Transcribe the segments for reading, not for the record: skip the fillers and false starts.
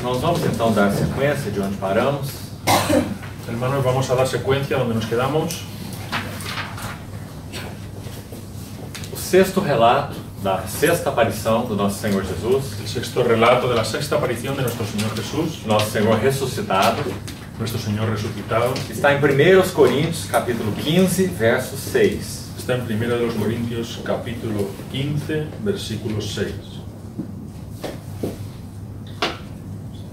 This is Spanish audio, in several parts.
Nós vamos então dar sequência de onde paramos. Hermanos, vamos a dar secuencia donde nos quedamos. O sexto relato da sexta aparição do nosso Senhor Jesus, El sexto relato de la sexta aparición de nuestro Señor Jesús, nosso Senhor ressuscitado, nuestro Señor resucitado. está em 1 Coríntios, capítulo 15, verso 6. Está en 1 Corintios, capítulo 15, versículo 6.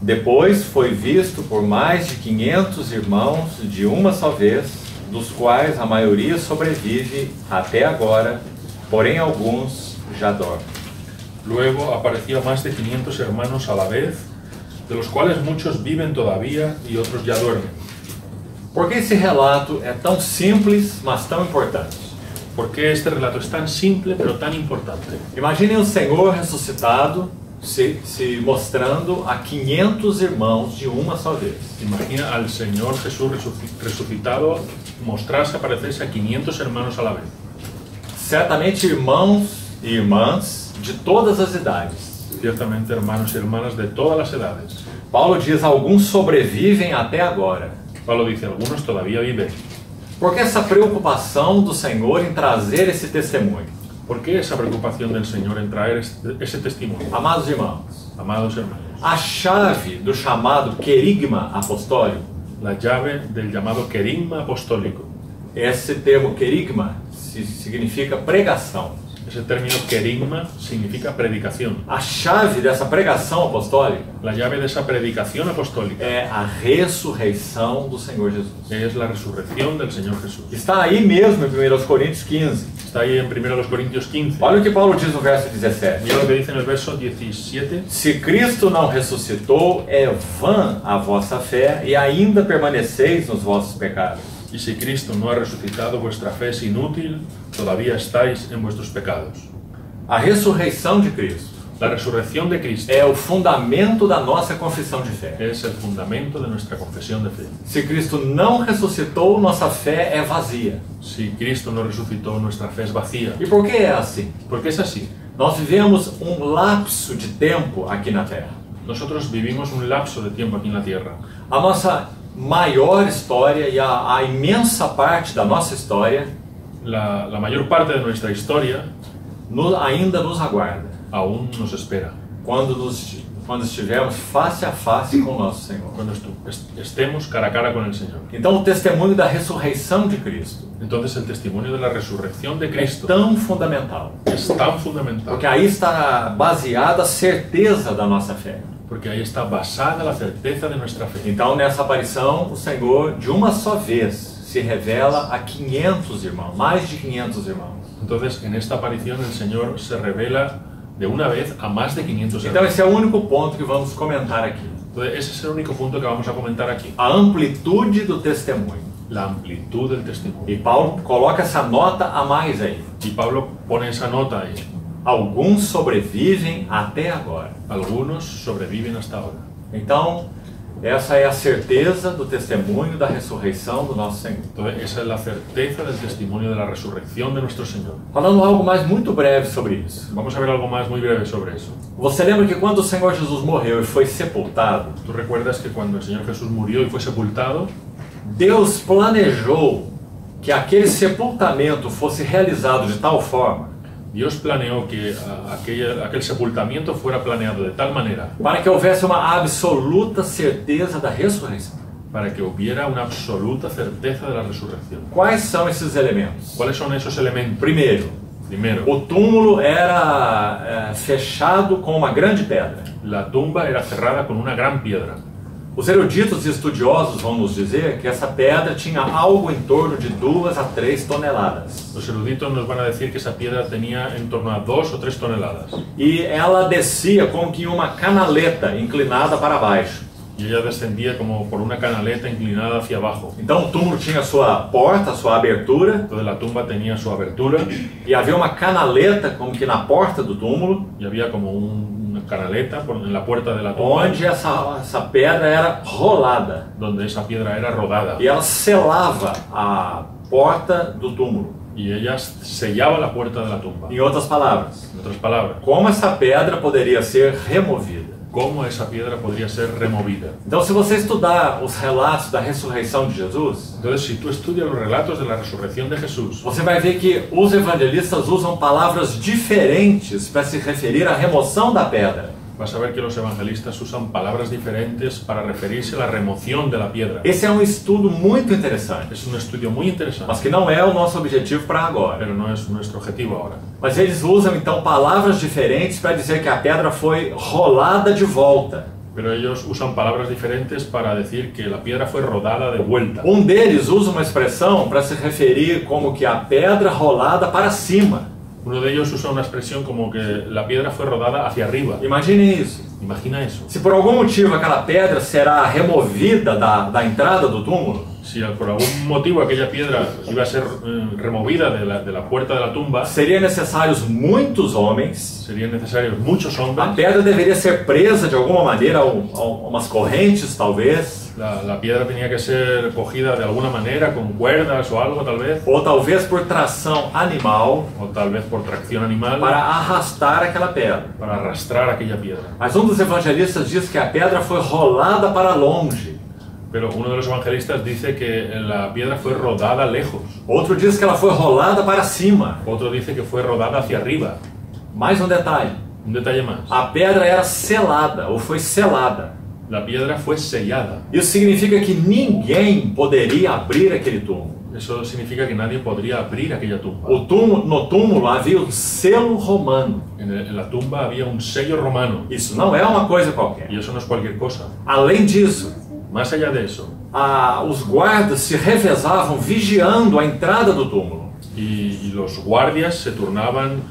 Depois foi visto por mais de 500 irmãos de uma só vez, dos quais a maioria sobrevive até agora, porém alguns já dormem. Luego apareció a más de 500 hermanos a la vez, de los cuales muchos viven todavía y otros ya duermen. Por que esse relato é tão simples, mas tão importante? ¿Por qué este relato es tan simple pero tan importante? Imaginem o Senhor ressuscitado se mostrando a 500 irmãos de uma só vez. Imagina al Señor Jesús resucitado mostrarse, aparecerse a 500 hermanos a la vez. Certamente irmãos e irmãs de todas as idades. Ciertamente hermanos y hermanas de todas las edades. Paulo diz: alguns sobrevivem até agora. Pablo dice, algunos todavía viven. Por que essa preocupação do Senhor em trazer esse testemunho? ¿Por qué esa preocupación del Señor en traer ese testimonio? Amados irmãos, Amados hermanos, a chave do chamado querigma apostólico, la llave del llamado querigma apostólico. esse termo querigma significa pregação. Ese término querigma significa predicación. A chave dessa pregação apostólica La llave de esa predicación apostólica é a ressurreição do Senhor Jesus. es la resurrección del Señor Jesús. Está aí mesmo em 1 Coríntios 15. Está ahí en 1 Corintios 15. Olha o que Paulo diz no verso 17. Mira lo que dice en el verso 17. Se Cristo não ressuscitou, é vã a vossa fé e ainda permaneceis nos vossos pecados. Y si Cristo no ha resucitado, vuestra fe es inútil, todavía estáis en vuestros pecados. A ressurreição de Cristo La resurrección de Cristo é o fundamento da nossa confissão de fé. es el fundamento de nuestra confesión de fe. Se Cristo não ressuscitou, nossa fé é vazia. Si Cristo no resucitó, nuestra fe es vacía. E por que é assim? ¿Por qué es así? Nós vivemos lapso de tempo aqui na Terra. Nosotros vivimos un lapso de tiempo aquí en la tierra. A nossa maior história e a imensa parte da nossa história La mayor parte de nuestra historia ainda nos aguarda aún nos espera. quando estivermos face a face com o nosso Senhor. Cuando estemos cara a cara con el Señor. Então, o testemunho da ressurreição de Cristo Entonces el testimonio de la resurrección de é Cristo tão fundamental, es tan fundamental, porque aí está baseada a certeza da nossa fé. porque ahí está basada la certeza de nuestra fe. Então, nessa aparição, o Senhor, de uma só vez, se revela a 500 irmãos, mais de 500 irmãos. Entonces, en esta aparición el Señor se revela de una vez a más de 500 Então, hermanos. esse é o único ponto que vamos comentar aqui. Entonces, ese es el único punto que vamos a comentar aquí. A amplitude do testemunho. La amplitud del testimonio. E Paulo coloca essa nota a mais aí. Y Pablo pone esa nota ahí. Alguns sobrevivem até agora. Algunos sobreviven hasta ahora. Então, essa é a certeza do testemunho da ressurreição do nosso Senhor. Entonces, esa es la certeza del testimonio de la resurrección de nuestro Señor. Falando algo mais muito breve sobre isso. Vamos a ver algo más muy breve sobre eso. Você lembra que quando o Senhor Jesus morreu e foi sepultado, ¿Tú recuerdas que cuando el Señor Jesús murió y fue sepultado, Deus planejou que aquele sepultamento fosse realizado de tal forma Dios planeó que aquel sepultamiento fuera planeado de tal manera para que houvesse uma absoluta certeza da ressurreição? para que hubiera una absoluta certeza de la resurrección? Quais são esses elementos? ¿Cuáles son esos elementos? Primeiro, Primero, o túmulo era fechado com uma grande pedra. la tumba era cerrada con una gran piedra. Os eruditos e estudiosos vão nos dizer que essa pedra tinha algo em torno de 2 a 3 toneladas. Los eruditos nos van a decir que esa piedra tenía en torno a 2 o 3 toneladas. E ela descia como que uma canaleta inclinada para baixo. Y ella descendía como por una canaleta inclinada hacia abajo. Então o túmulo tinha sua porta, sua abertura, Entonces la tumba tenía su abertura e havia uma canaleta como que na porta do túmulo, y había como una canaleta en la puerta de la tumba onde essa pedra era rolada. donde esa piedra era rodada E ela selava a porta do túmulo. y ella sellaba la puerta de la tumba. Em outras palavras, En otras palabras, como essa pedra poderia ser removida? ¿cómo esa piedra podría ser removida? Então, se você estudar os relatos da ressurreição de Jesus, Entonces, si tú estudias los relatos de la resurrección de Jesús, você vai ver que os evangelistas usam palavras diferentes para se referir à remoção da pedra. vas a ver que los evangelistas usan palabras diferentes para referirse a la remoción de la piedra. Esse é um estudo muito interessante, Es un estudio muy interesante, mas que não é o nosso objetivo para agora. pero no es nuestro objetivo ahora. Mas eles usam então palavras diferentes para dizer que a pedra foi rolada de volta. Pero ellos usan palabras diferentes para decir que la piedra fue rodada de vuelta. Um deles usa uma expressão para se referir como que a pedra rolada para cima. Uno de ellos usa una expresión como que la piedra fue rodada hacia arriba. Imagine isso. Imagina eso. Se por algum motivo aquela pedra será removida da entrada do túmulo, Si por algún motivo aquella piedra iba a ser removida de la puerta de la tumba, seriam necessários muitos homens. serían necesarios muchos A hombres. pedra deveria ser presa de alguma maneira a umas correntes, talvez, La piedra tenía que ser cogida de alguna manera, con cuerdas o algo tal vez, ou talvez por tração animal, o tal vez por tracción animal, para arrastar aquela pedra. para arrastrar aquella piedra. Mas um dos evangelistas diz que a pedra foi rolada para longe. Pero uno de los evangelistas dice que la piedra fue rodada lejos. Outro diz que ela foi rolada para cima. Otro dice que fue rodada hacia arriba. Mais um detalhe: Un detalle más. a pedra era selada, ou foi selada. La piedra fue sellada. Isso significa que ninguém poderia abrir aquele túmulo. Eso significa que nadie podría abrir aquella tumba. No túmulo havia um selo romano. En la tumba había un sello romano. Isso não é uma coisa qualquer. Y eso no es cualquier cosa. Além disso, Más allá de eso, os guardas se revezavam vigiando a entrada do túmulo. y los guardias se turnaban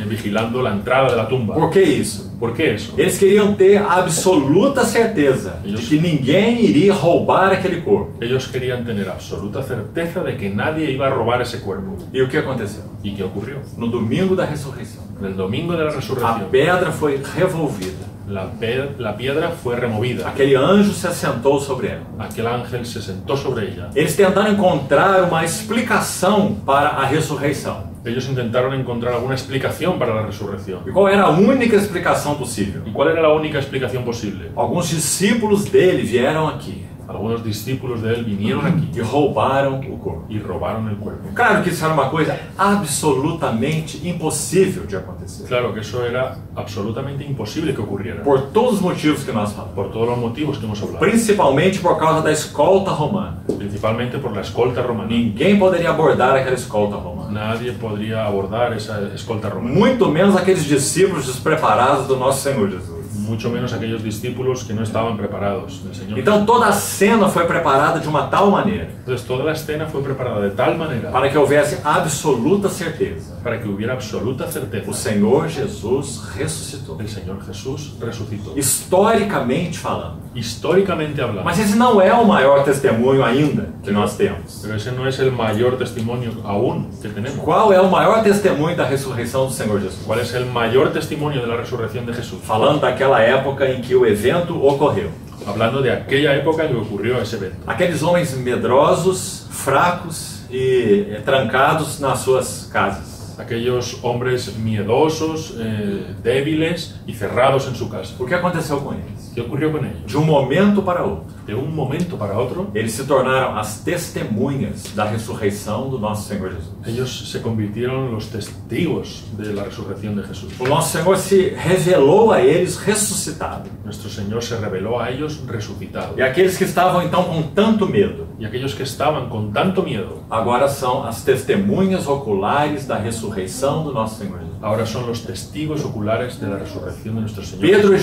vigilando la entrada de la tumba. Por que isso? ¿Por qué eso? Eles queriam ter a absoluta certeza de que ninguém iria roubar aquele corpo. Ellos querían tener absoluta certeza de que nadie iba a robar ese cuerpo. E o que aconteceu? ¿Y qué ocurrió? No domingo da ressurreição, En el domingo de la a resurrección, pedra foi revolvida. la piedra fue removida. Aquele anjo se assentou sobre ela. Aquel ángel se sentó sobre ella. Eles tentaram encontrar uma explicação para a ressurreição. Ellos intentaron encontrar alguna explicación para la resurrección. E qual era a única explicação possível? ¿Y cuál era la única explicación posible? Alguns discípulos dele vieram aqui Algunos discípulos de él vinieron aquí e roubaram o corpo. y robaron el cuerpo. Claro que isso era uma coisa absolutamente impossível de acontecer. Claro que eso era absolutamente imposible que ocurriera, Por todos os motivos que nós falamos. por todos los motivos que hemos hablado, Principalmente por causa da escolta romana. principalmente por la escolta romana. Ninguém poderia abordar aquela escolta romana. Nadie podría abordar esa escolta romana, Muito menos aqueles discípulos despreparados do nosso Senhor Jesus. mucho menos aquellos discípulos que no estaban preparados del Señor. Então toda a cena foi preparada de uma tal maneira Entonces toda la escena fue preparada de tal manera para que houvesse absoluta certeza. para que hubiera absoluta O certeza. Senhor Jesus ressuscitou. El Señor Jesús resucitó. Historicamente falando. Históricamente hablando. Mas esse não é o maior testemunho ainda que nós temos. Pero ese no es el mayor testimonio aún que tenemos. Qual é o maior testemunho da ressurreição do Senhor Jesus? ¿Cuál es el mayor testimonio de la resurrección de Jesús? Falando daquela época em que o evento ocorreu. Hablando de aquella época en que ocurrió ese evento. Aqueles homens medrosos, fracos e trancados nas suas casas. Aquellos hombres miedosos, débiles y cerrados en su casa. O que aconteceu com eles? ¿Qué ocurrió con ellos? De um momento para outro, De un momento para otro, eles se tornaram as testemunhas da ressurreição do nosso Senhor Jesus. ellos se convirtieron en los testigos de la resurrección de Jesús. O nosso Senhor se revelou a eles ressuscitado. Nuestro Señor se reveló a ellos resucitado. E aqueles que estavam então com tanto medo, Y aquellos que estaban con tanto miedo, agora são as testemunhas oculares da ressurreição do nosso Senhor Jesus. ahora son los testigos oculares de la resurrección de nuestro Señor. Pedro e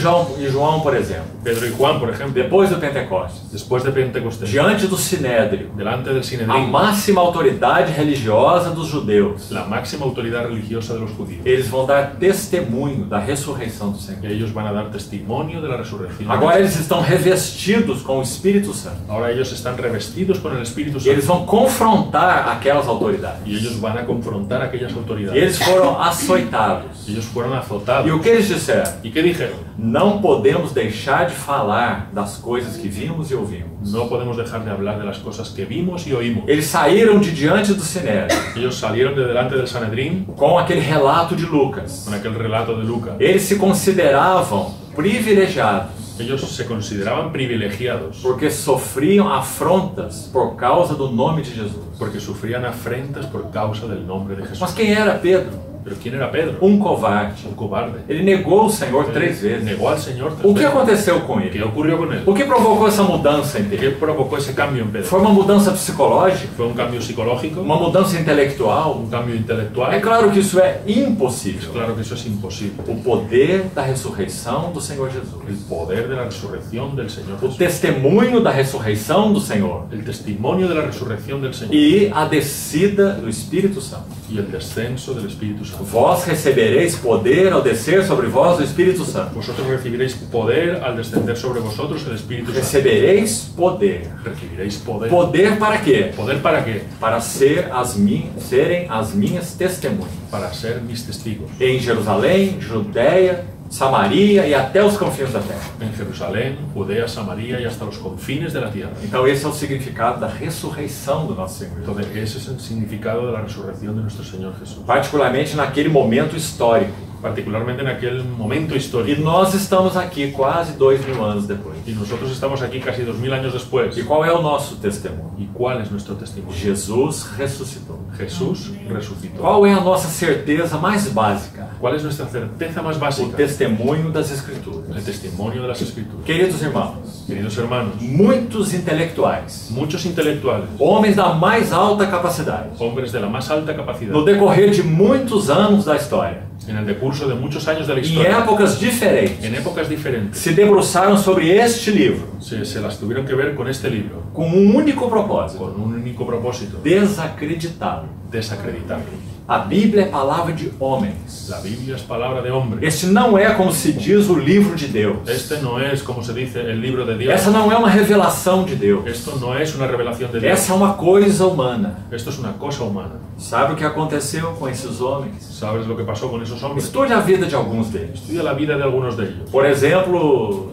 João, por exemplo, Pedro y Juan, por ejemplo, depois do Pentecostes, después de Pentecostés, diante do Sinédrio, delante del a Sinedrín, máxima autoridade religiosa dos judeus, la máxima autoridad religiosa de los judíos, eles vão dar testemunho da ressurreição do Senhor. ellos van a dar testimonio de la resurrección. Agora eles estão revestidos com o Espírito Santo. Ahora ellos están revestidos con el Espíritu E eles Santo vão confrontar aquelas autoridades. y ellos van a confrontar a aquellas E autoridades. eles foram açoitados açoitados. Ellos fueron E azotados. o que eles disseram? ¿Y qué dijeron? Não podemos deixar de falar das coisas que vimos e ouvimos. No podemos dejar de hablar de las cosas que vimos y oímos. Eles saíram de diante do Sinédrio Ellos salieron de delante del Sanedrín com aquele relato de Lucas. con aquel relato de Lucas. Eles se consideravam privilegiados Ellos se consideraban privilegiados porque sofriam afrontas por causa do nome de Jesus. porque sufrían afrentas por causa del nombre de Jesús. Mas quem era Pedro? Pero ¿quién era Pedro? Covarde. Un cobarde. Ele negou o Senhor 3 vezes. Negó al Señor O 3 que veces. aconteceu com ¿Qué ele? ocurrió con él? O que provocou essa mudança em ¿Qué Pedro? provocó ese cambio en Pedro? Foi uma mudança psicológica? ¿Fue un cambio psicológico? Uma mudança intelectual? ¿Un cambio intelectual? É claro que isso é impossível. Claro que eso es imposible. O poder da ressurreição do Senhor Jesus. El poder de la resurrección del Señor O Jesús. testemunho da ressurreição do Senhor. El testimonio de la resurrección del Señor E a descida do Espírito Santo. y el descenso del Espíritu Santo. Vós recebereis poder ao descer sobre vós o Espírito Santo. Vosotros recibiréis poder al descender sobre vosotros el Espíritu Santo. Recebereis poder. Recibiréis poder. Poder para quê? ¿Poder para qué? Para serem as minhas testemunhas. Para ser mis testigos. Em Jerusalém, Judéia, Samaria e até os confins da terra. En Jerusalén, Judea, Samaria y hasta los confines de la tierra. Então esse é o significado da ressurreição do nosso Senhor. Entonces, ese es el significado de la resurrección de nuestro Señor Jesús. Particularmente naquele momento histórico. Particularmente en aquel momento E histórico. nós estamos aqui quase 2000 anos depois. Y nosotros estamos aquí casi 2000 años después. E qual é o nosso testemunho? ¿Y cuál es nuestro testimonio? Jesus ressuscitou. Jesús resucitó. Qual é a nossa certeza mais básica? ¿Cuál es nuestra certeza más O básica? testemunho das Escrituras. El testimonio de las Escrituras. Queridos irmãos, Queridos hermanos, muitos intelectuais, muchos intelectuales, homens da mais alta capacidade, hombres de la más alta capacidad, no decorrer de muitos anos da história, en el decurso de muchos años de la em historia, épocas diferentes, en épocas diferentes, se debruçaram sobre este livro se las tuvieron que ver con este libro, com um único propósito: con un único propósito: desacreditá-lo. desacreditarlo. A Bíblia é palavra de homens. La Biblia es palabra de hombre. Este não é, como se diz, o livro de Deus. Este no es, como se dice, el libro de Dios. Essa não é uma revelação de Deus. Esto no es una revelación de Dios. Essa é uma coisa humana. Esto es una cosa humana. Sabe o que aconteceu com esses homens? ¿Sabes lo que pasó con esos hombres? Estude a vida de alguns deles. Estudia la vida de algunos de ellos. Por exemplo,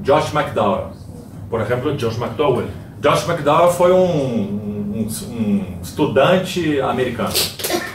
Josh McDowell. Por ejemplo, Josh McDowell. Josh McDowell foi um estudante americano.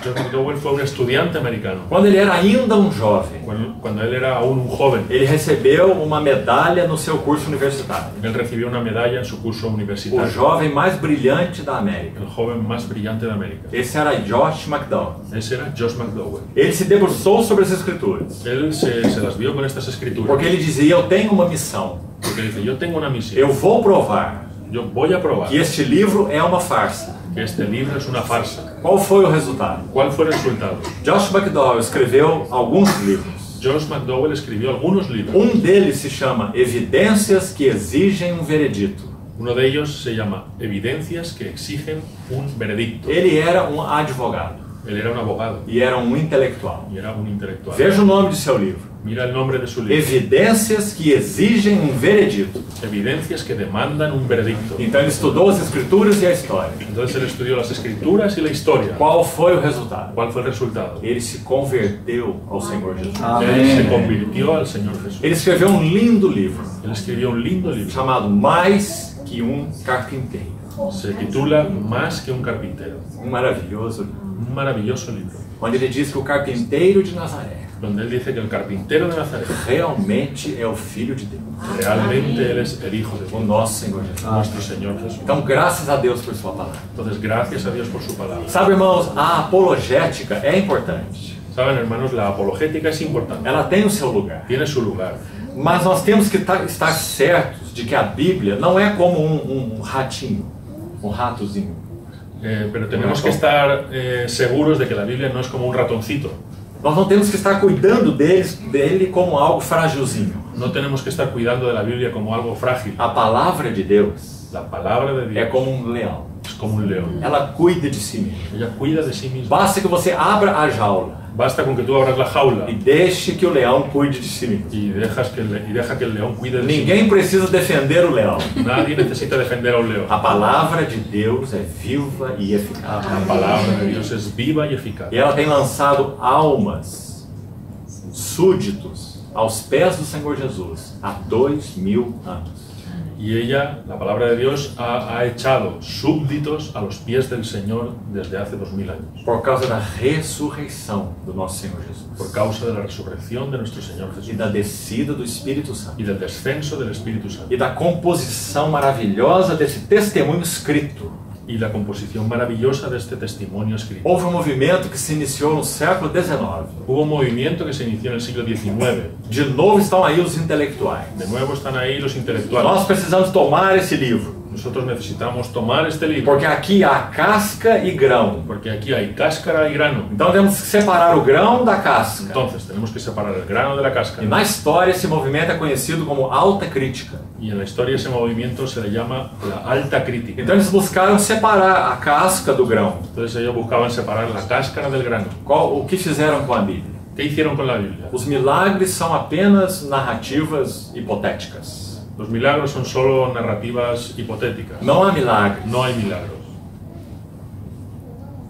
Josh McDowell fue un estudiante americano. Quando ele era ainda um jovem, Cuando él era aún un joven, ele recebeu uma medalha no seu curso universitário. él recibió una medalla en su curso O universitario. jovem mais brilhante da América. El joven más brillante de América. Esse era Josh McDowell. Ese era Josh McDowell. Ele se debruçou sobre as Escrituras, Él se las vio con estas escrituras. porque ele dizia: eu tenho uma missão. Porque dice, yo tengo una misión. Eu vou provar Yo voy a probar que este livro é uma farsa. que este libro es una farsa. Qual foi o resultado? ¿Cuál fue el resultado? Josh McDowell escreveu alguns livros. Josh McDowell escribió algunos libros. Um deles se chama Evidências que Exigem um Veredito. Uno de ellos se llama Evidencias que exigen un veredicto. Ele era um advogado Él era un abogado e era um intelectual. y era un intelectual. Veja o nome de seu livro. Mira el nombre de su libro. Evidências que Exigem um Veredito. Evidencias que demandan un veredicto. Então ele estudou as Escrituras e a história. Entonces él estudió las escrituras y la historia. Qual foi o resultado? ¿Cuál fue el resultado? Ele se converteu ao Senhor Jesus. Él se convirtió al Señor Jesús. Ele escreveu um lindo livro Él escribió un lindo libro. chamado Mais que um Carpinteiro. Se titula Más que un carpintero. Um maravilhoso livro. Un maravilloso libro. Onde ele diz que o carpinteiro de Nazaré Donde él dice que el carpintero de Nazaret realmente é o Filho de Deus, realmente él es el Hijo de o Dios, nosso Senhor Jesus. nuestro Señor Jesús. Então, graças a Deus por sua palavra. Entonces, gracias a Dios por su palabra. Sabe, irmãos, a apologética é importante. Saben, hermanos, la apologética es importante. Ela tem o seu lugar. Tiene su lugar. Mas nós temos que estar certos de que a Bíblia não é como um ratinho, um ratozinho. Pero tenemos que estar seguros de que la Biblia no es como un ratoncito. Nós não temos que estar cuidando dele como algo frágilzinho. No tenemos que estar cuidando de la Biblia como algo frágil. A palavra de Deus La palabra de é Dios como um leão. Es como un león. Ela cuida de si mesma. Ella cuida de sí misma. Basta que você abra a jaula Basta con que tú abras la jaula e deixe que o leão cuide de si mesmo. y deja que el león cuide de sí mismo. Ninguém precisa defender o leão. Nadie necesita defender a un león. A palavra de Deus é viva e eficaz. La palabra de Dios es viva y eficaz. E ela tem lançado almas, súditos, aos pés do Senhor Jesus há 2000 anos. Y ella, la palabra de Dios, ha echado súbditos a los pies del Señor desde hace 2000 años. Por causa da ressurreição do nosso Senhor Jesus. Por causa de la resurrección de nuestro Señor E Jesús. da descida do Espírito Santo. Y del descenso del Espíritu Santo. E da composição maravilhosa desse testemunho escrito. Y la composición maravillosa de este testimonio escrito. Houve um movimento que se iniciou no século XIX. Hubo un movimiento que se inició en el siglo XIX. De novo estão aí os intelectuais. De nuevo están ahí los intelectuales. Nós precisamos tomar esse livro, Nosotros necesitamos tomar este libro. porque aqui há casca e grão. Porque aquí hay cáscara y grano. Então temos que separar o grão da casca. Entonces tenemos que separar el grano de la E cáscara. na história esse movimento é conhecido como alta crítica. Y en la historia ese movimiento se le llama la alta crítica. Então eles buscaram separar a casca do grão. Entonces ellos buscaban separar la cáscara del grano. O que fizeram com a Bíblia? ¿Qué hicieron con la Biblia? Os milagres são apenas narrativas hipotéticas. Los milagros son solo narrativas hipotéticas. Não há milagres. No hay milagros.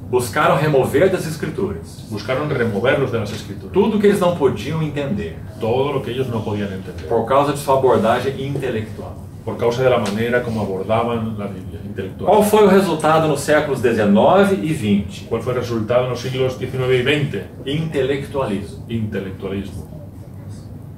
Buscaram remover das escrituras Buscaron removerlos de las escrituras. tudo que eles não podiam entender Todo lo que ellos no podían entender. por causa de sua abordagem intelectual. Por causa de la manera como abordaban la Biblia intelectual. Qual foi o resultado nos séculos 19 e 20? ¿Cuál fue el resultado en los siglos XIX y XX? Intelectualismo. Intelectualismo.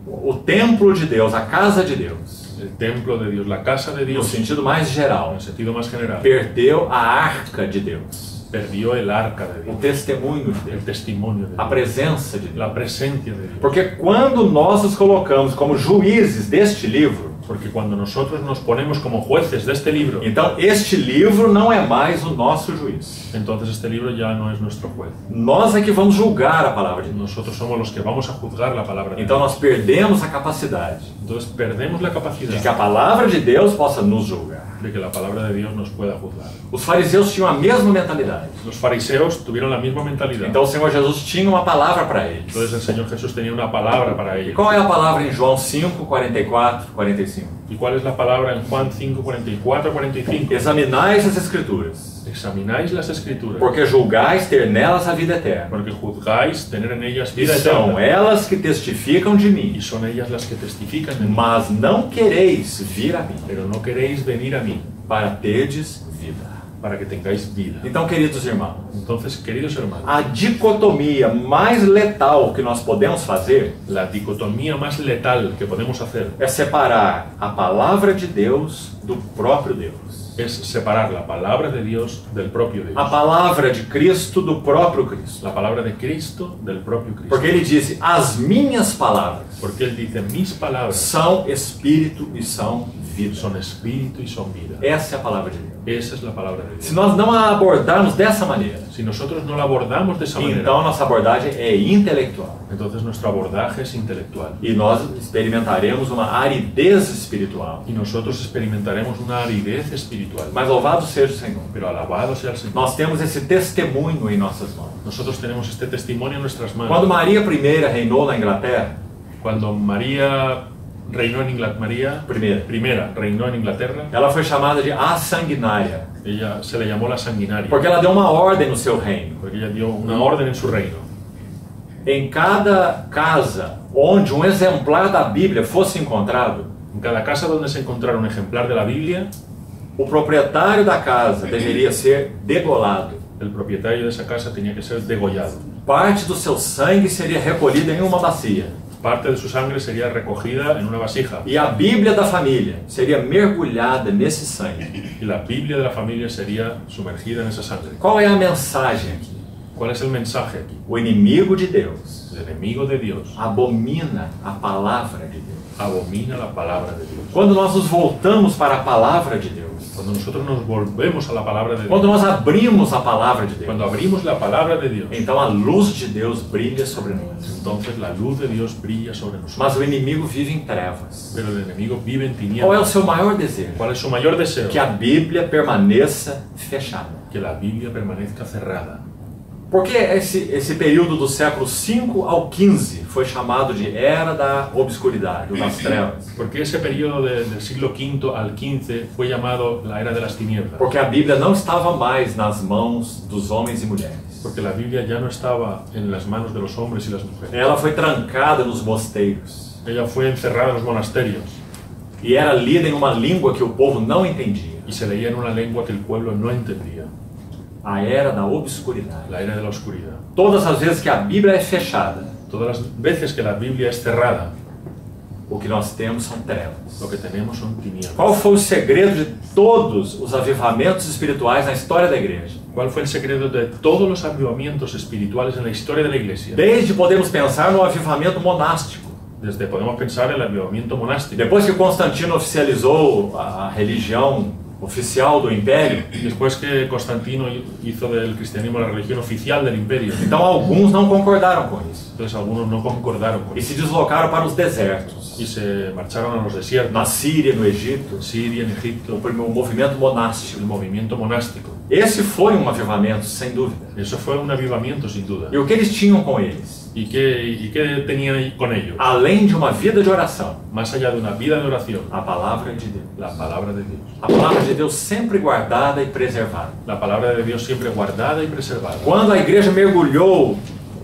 O templo de Deus, a casa de Deus, El templo de Dios, la casa de no Dios, sentido mais en geral, el sentido más general, perdeu a arca de Deus, perdió el arca de o Dios, testemunho de el Deus, testimonio de a Dios, presença de Deus. la presencia de Dios. Porque quando nós nos colocamos como juízes deste livro, Porque cuando nosotros nos ponemos como jueces de este libro, então este livro não é mais o nosso juiz. entonces este libro ya no es nuestro juez. Nós é que vamos julgar a palavra de Deus. Nosotros somos los que vamos a juzgar la palabra de Então Dios. nós perdemos a capacidade Entonces perdemos la de que capacidad a palavra de Deus possa nos julgar. de que la palabra de Dios nos pueda juzgar. Os fariseus tinham a mesma mentalidade. Los fariseos tuvieron la misma mentalidad. Então o Senhor Jesus tinha uma palavra para eles. Entonces el Señor Jesús tenía una palabra para E ellos. qual é a palavra em João 5, 44, 45? ¿Y cuál es la palabra en Juan 5, 44, 45? Examinais as Escrituras, Examináis las escrituras, porque julgais ter nelas a vida eterna. porque juzgáis tener en ellas E vida são eterna. elas que testificam de mim, Y son ellas las que testifican de mí. mas não quereis vir a mim, Pero no queréis venir a mí para terdes vida. para que tengáis vida. Então, queridos irmãos, Entonces, queridos hermanos, a dicotomia mais letal que nós podemos fazer la dicotomía más letal que podemos hacer é separar a palavra de Deus do próprio Deus. es separar la palabra de Dios del propio Dios. A palavra de Cristo do próprio Cristo. La palabra de Cristo del propio Cristo. Porque ele disse: as minhas palavras Porque Él dice, mis palabras são espírito e são vida. son espíritu y son vida. Essa é a palavra de Deus. Esa es la palabra de Se Dios. nós não a abordarmos dessa maneira, Si nosotros no la abordamos de esa manera, então nossa abordagem é intelectual. entonces nuestro abordaje es intelectual. E nós experimentaremos uma aridez espiritual. Y nosotros experimentaremos una aridez espiritual. Mas louvado seja o Senhor. Pero alabado sea el Señor. Nós temos esse testemunho em nossas mãos. Nosotros tenemos este testimonio en nuestras manos. Quando Maria I reinou na Inglaterra, Cuando María reinó en Inglaterra, primera reinó en Inglaterra, ela foi chamada de a sanguinária, ella se le llamó la sanguinaria, porque ela deu uma ordem no seu reino. porque ella dio una orden en su reino. Em cada casa onde um exemplar da Bíblia fosse encontrado, En cada casa donde se encontrara un ejemplar de la Biblia, o proprietário da casa deveria ser degolado. el propietario de esa casa tenía que ser degollado. Parte do seu sangue seria recolhida em uma bacia. Parte de su sangre sería recogida en una vasija E a Bíblia da família seria mergulhada nesse sangue. y la Biblia de la familia sería sumergida en esa sangre. Qual é a mensagem aqui? ¿Cuál es el mensaje aquí? O inimigo de Deus El enemigo de Dios abomina a palavra de Deus. abomina la palabra de Dios. Quando nós nos voltamos para a palavra de Deus, Cuando nosotros nos volvemos a la palabra de quando Dios, nós abrimos a palavra de Deus, cuando abrimos la palabra de Dios, então a luz de Deus brilha sobre nós. entonces la luz de Dios brilla sobre nosotros. Mas o inimigo vive em trevas. Pero el enemigo vive en Qual é o tinieblas. seu maior desejo? ¿Cuál es su mayor deseo? Que a Bíblia permaneça fechada. Que la Biblia permanezca cerrada. Por que esse período do século 5 ao 15 foi chamado de Era da Obscuridade, ou das Trevas? Porque ese periodo del siglo V al XV fue llamado la era de las tinieblas. Porque a Bíblia não estava mais nas mãos dos homens e mulheres. Porque la Biblia ya no estaba en las manos de los hombres y las mujeres. Ela foi trancada nos mosteiros Ella fue encerrada en los monasterios e era lida em uma língua que o povo não entendia. y se leía en una lengua que el pueblo no entendía. A Era da Obscuridade. La era de la oscuridad. Todas as vezes que a Bíblia é fechada, Todas las veces que la Biblia es cerrada, o que nós temos são trevas. lo que tenemos son tinieblas. Qual foi o segredo de todos os avivamentos espirituais na história da igreja? ¿Cuál fue el secreto de todos los avivamientos espirituales en la historia de la Iglesia? Desde podemos pensar no avivamento monástico. Desde podemos pensar en el avivamiento monástico. Depois que Constantino oficializou a religião oficial do Império, Después que Constantino hizo del cristianismo la religión oficial del imperio, então alguns não concordaram com isso entonces algunos no concordaron con e eso se deslocaram para os desertos, y se marcharon a los desiertos, na Síria, no Egito, en Siria, en Egipto, o movimento monástico. el movimiento monástico. Esse foi um avivamento, sem dúvida. Eso fue un avivamiento sin duda. E o que eles tinham com eles? ¿Y qué tenían ahí con ellos? Além de uma vida de oração, Más allá de una vida de oración, a palavra de Deus. la palabra de Dios. A palavra de Deus sempre guardada e preservada. La palabra de Dios siempre guardada y preservada. Quando a igreja mergulhou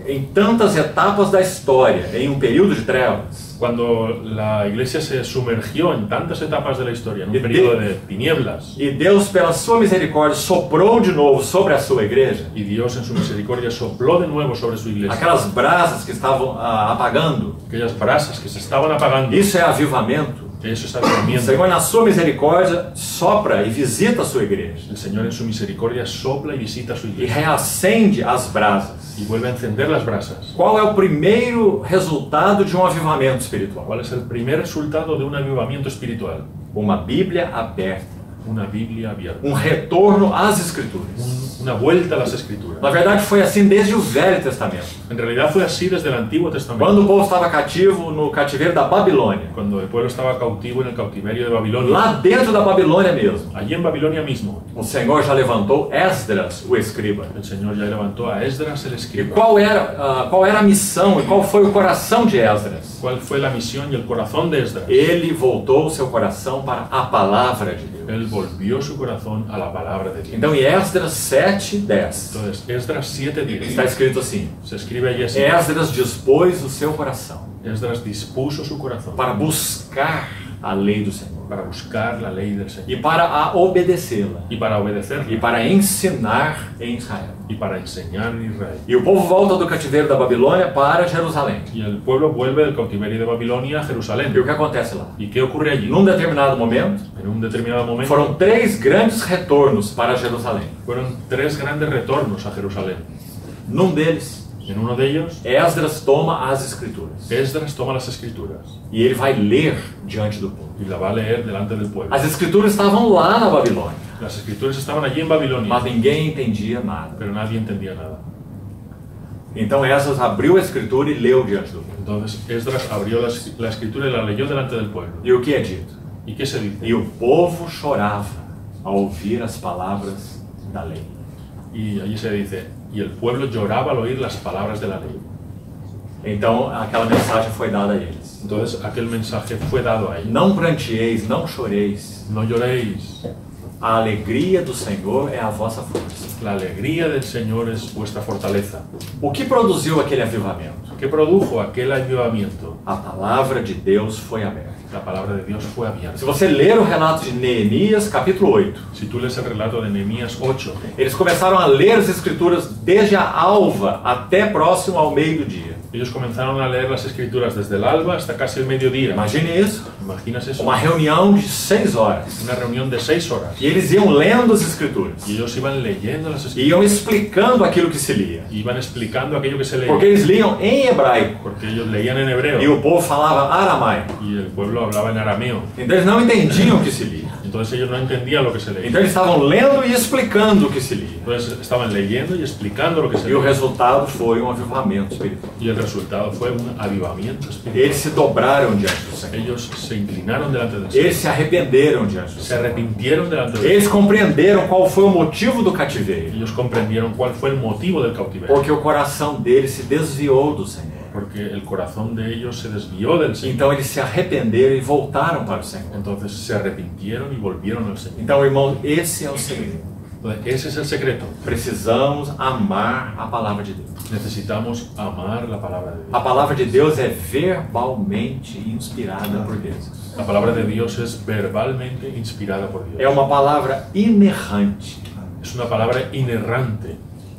em tantas etapas da história, em um período de trevas, Cuando la iglesia se sumergió en tantas etapas de la historia, en un periodo de tinieblas, e Deus, pela sua misericórdia, soprou de novo sobre a sua igreja, y Dios en su misericordia sopló de nuevo sobre su iglesia, aquelas brasas que estavam apagando, aquellas brasas que se estaban apagando, isso é avivamento. eso es O avivamiento. Senhor, na sua misericórdia, sopra e visita a sua igreja El Señor en su misericordia sopla y visita a su e iglesia reacende as brasas. y vuelve a encender las brasas. Qual é o primeiro resultado de um avivamento espiritual? ¿Cuál es el primer resultado de un avivamiento espiritual? Uma Bíblia aberta, Una Biblia abierta, um retorno às Escrituras. una vuelta a las Escrituras. Na verdade, foi assim desde o Velho Testamento. En realidad fue así desde el Antiguo Testamento, Quando o povo estava cativo no cativeiro da Babilônia, cuando el pueblo estaba cautivo en el cautiverio de Babilonia. lá dentro da Babilônia mesmo, Allí en Babilonia mismo, o Senhor já levantou Esdras, o escriba. el Señor ya levantó a Esdras el E escriba. qual era a missão e qual foi o coração de Esdras? ¿Cuál fue la misión y el corazón de Esdras? Ele voltou seu coração para a palavra de Deus. Él volvió su corazón a la palabra de Dios. Então, em Esdras 7:10, Entonces, Esdras 7:10 está escrito assim: se escribe allí así: Esdras dispôs o seu coração Esdras dispuso su corazón para buscar a lei do Senhor para buscar la ley del Señor e para a obedecê-la y para obedecerla e para ensinar em Israel. y para enseñar en Israel. E o povo volta do cativeiro da Babilônia para Jerusalém. Y el pueblo vuelve del cautiverio de Babilonia a Jerusalén. E o que acontece lá? ¿Y qué ocurre allí? Num determinado momento, En un determinado momento foram 3 grandes retornos para Jerusalém. fueron 3 grandes retornos a Jerusalén. Num deles, En uno de ellos, Esdras toma as Escrituras Esdras toma las Escrituras e ele vai ler diante do povo. y la va a leer delante del pueblo. As Escrituras estavam lá na Babilônia, Las Escrituras estaban allí en Babilonia, mas ninguém entendia nada. pero nadie entendía nada. Então Esdras abriu a Escritura e leu diante do povo. Entonces Esdras abrió la Escritura y la leyó delante del pueblo. E o que é dito? ¿Y qué se dice? E o povo chorava ao ouvir as palavras da lei. Y allí se dice, y el pueblo lloraba al oír las palabras de la ley. Então aquela mensagem foi dada a eles. Entonces aquel mensaje fue dado a ellos. Não pranteeis, não choreis. No lloréis, A alegria do Senhor é a vossa força. la alegría del Señor es vuestra fortaleza. O que produziu aquele avivamento? ¿Qué produjo aquel avivamiento? A palavra de Deus foi aberta. La palabra de Dios fue abierta. Se você ler o relato de Neemias, capítulo 8, Si tú lees el relato de Nehemías 8, eles começaram a ler as Escrituras desde a alva até próximo ao meio do dia. Ellos comenzaron a leer las escrituras desde el alba hasta casi el mediodía. Imagine isso. ¿Imaginas eso? Uma reunião de 6 horas. Una reunión de 6 horas. E eles iam lendo as escrituras. Y ellos iban leyendo las E iam escrituras. explicando aquilo que se lia. Iban explicando aquello que se leía. Porque eles liam em hebraico. Porque ellos leían en hebreo. E o povo falava aramaico. Y el pueblo hablaba en arameo. Então eles não entendiam o que se lia. Entonces ellos no entendían lo que se leía. Então eles estavam lendo e explicando o que se lia. Entonces estaban leyendo y explicando lo que se E o leía. resultado foi um avivamento espiritual. Y el resultado fue un avivamiento espiritual. Eles se dobraram diante do Senhor. Ellos se inclinaron delante del Señor. Eles se arrependeram diante do Se Senhor. arrepintieron delante del Eles Señor. compreenderam qual foi o motivo do cativeiro. Ellos comprendieron cuál fue el motivo del cautiverio. Porque o coração deles se desviou do Senhor. Porque el corazón de ellos se desvió del Señor. Então eles se arrependeram e voltaram para o Senhor. Entonces se arrepintieron y volvieron al Señor. Então, irmão, esse é o segredo. Entonces, ese es el secreto. Precisamos amar a palavra de Deus. Necesitamos amar la palabra de A Dios. palavra de Deus é verbalmente inspirada por Deus. La palabra de Dios es verbalmente inspirada por É Dios. uma palavra inerrante. Es una palabra inerrante.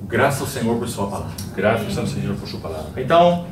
Graças ao Senhor por sua palavra. Gracias al Señor por su palabra. Então,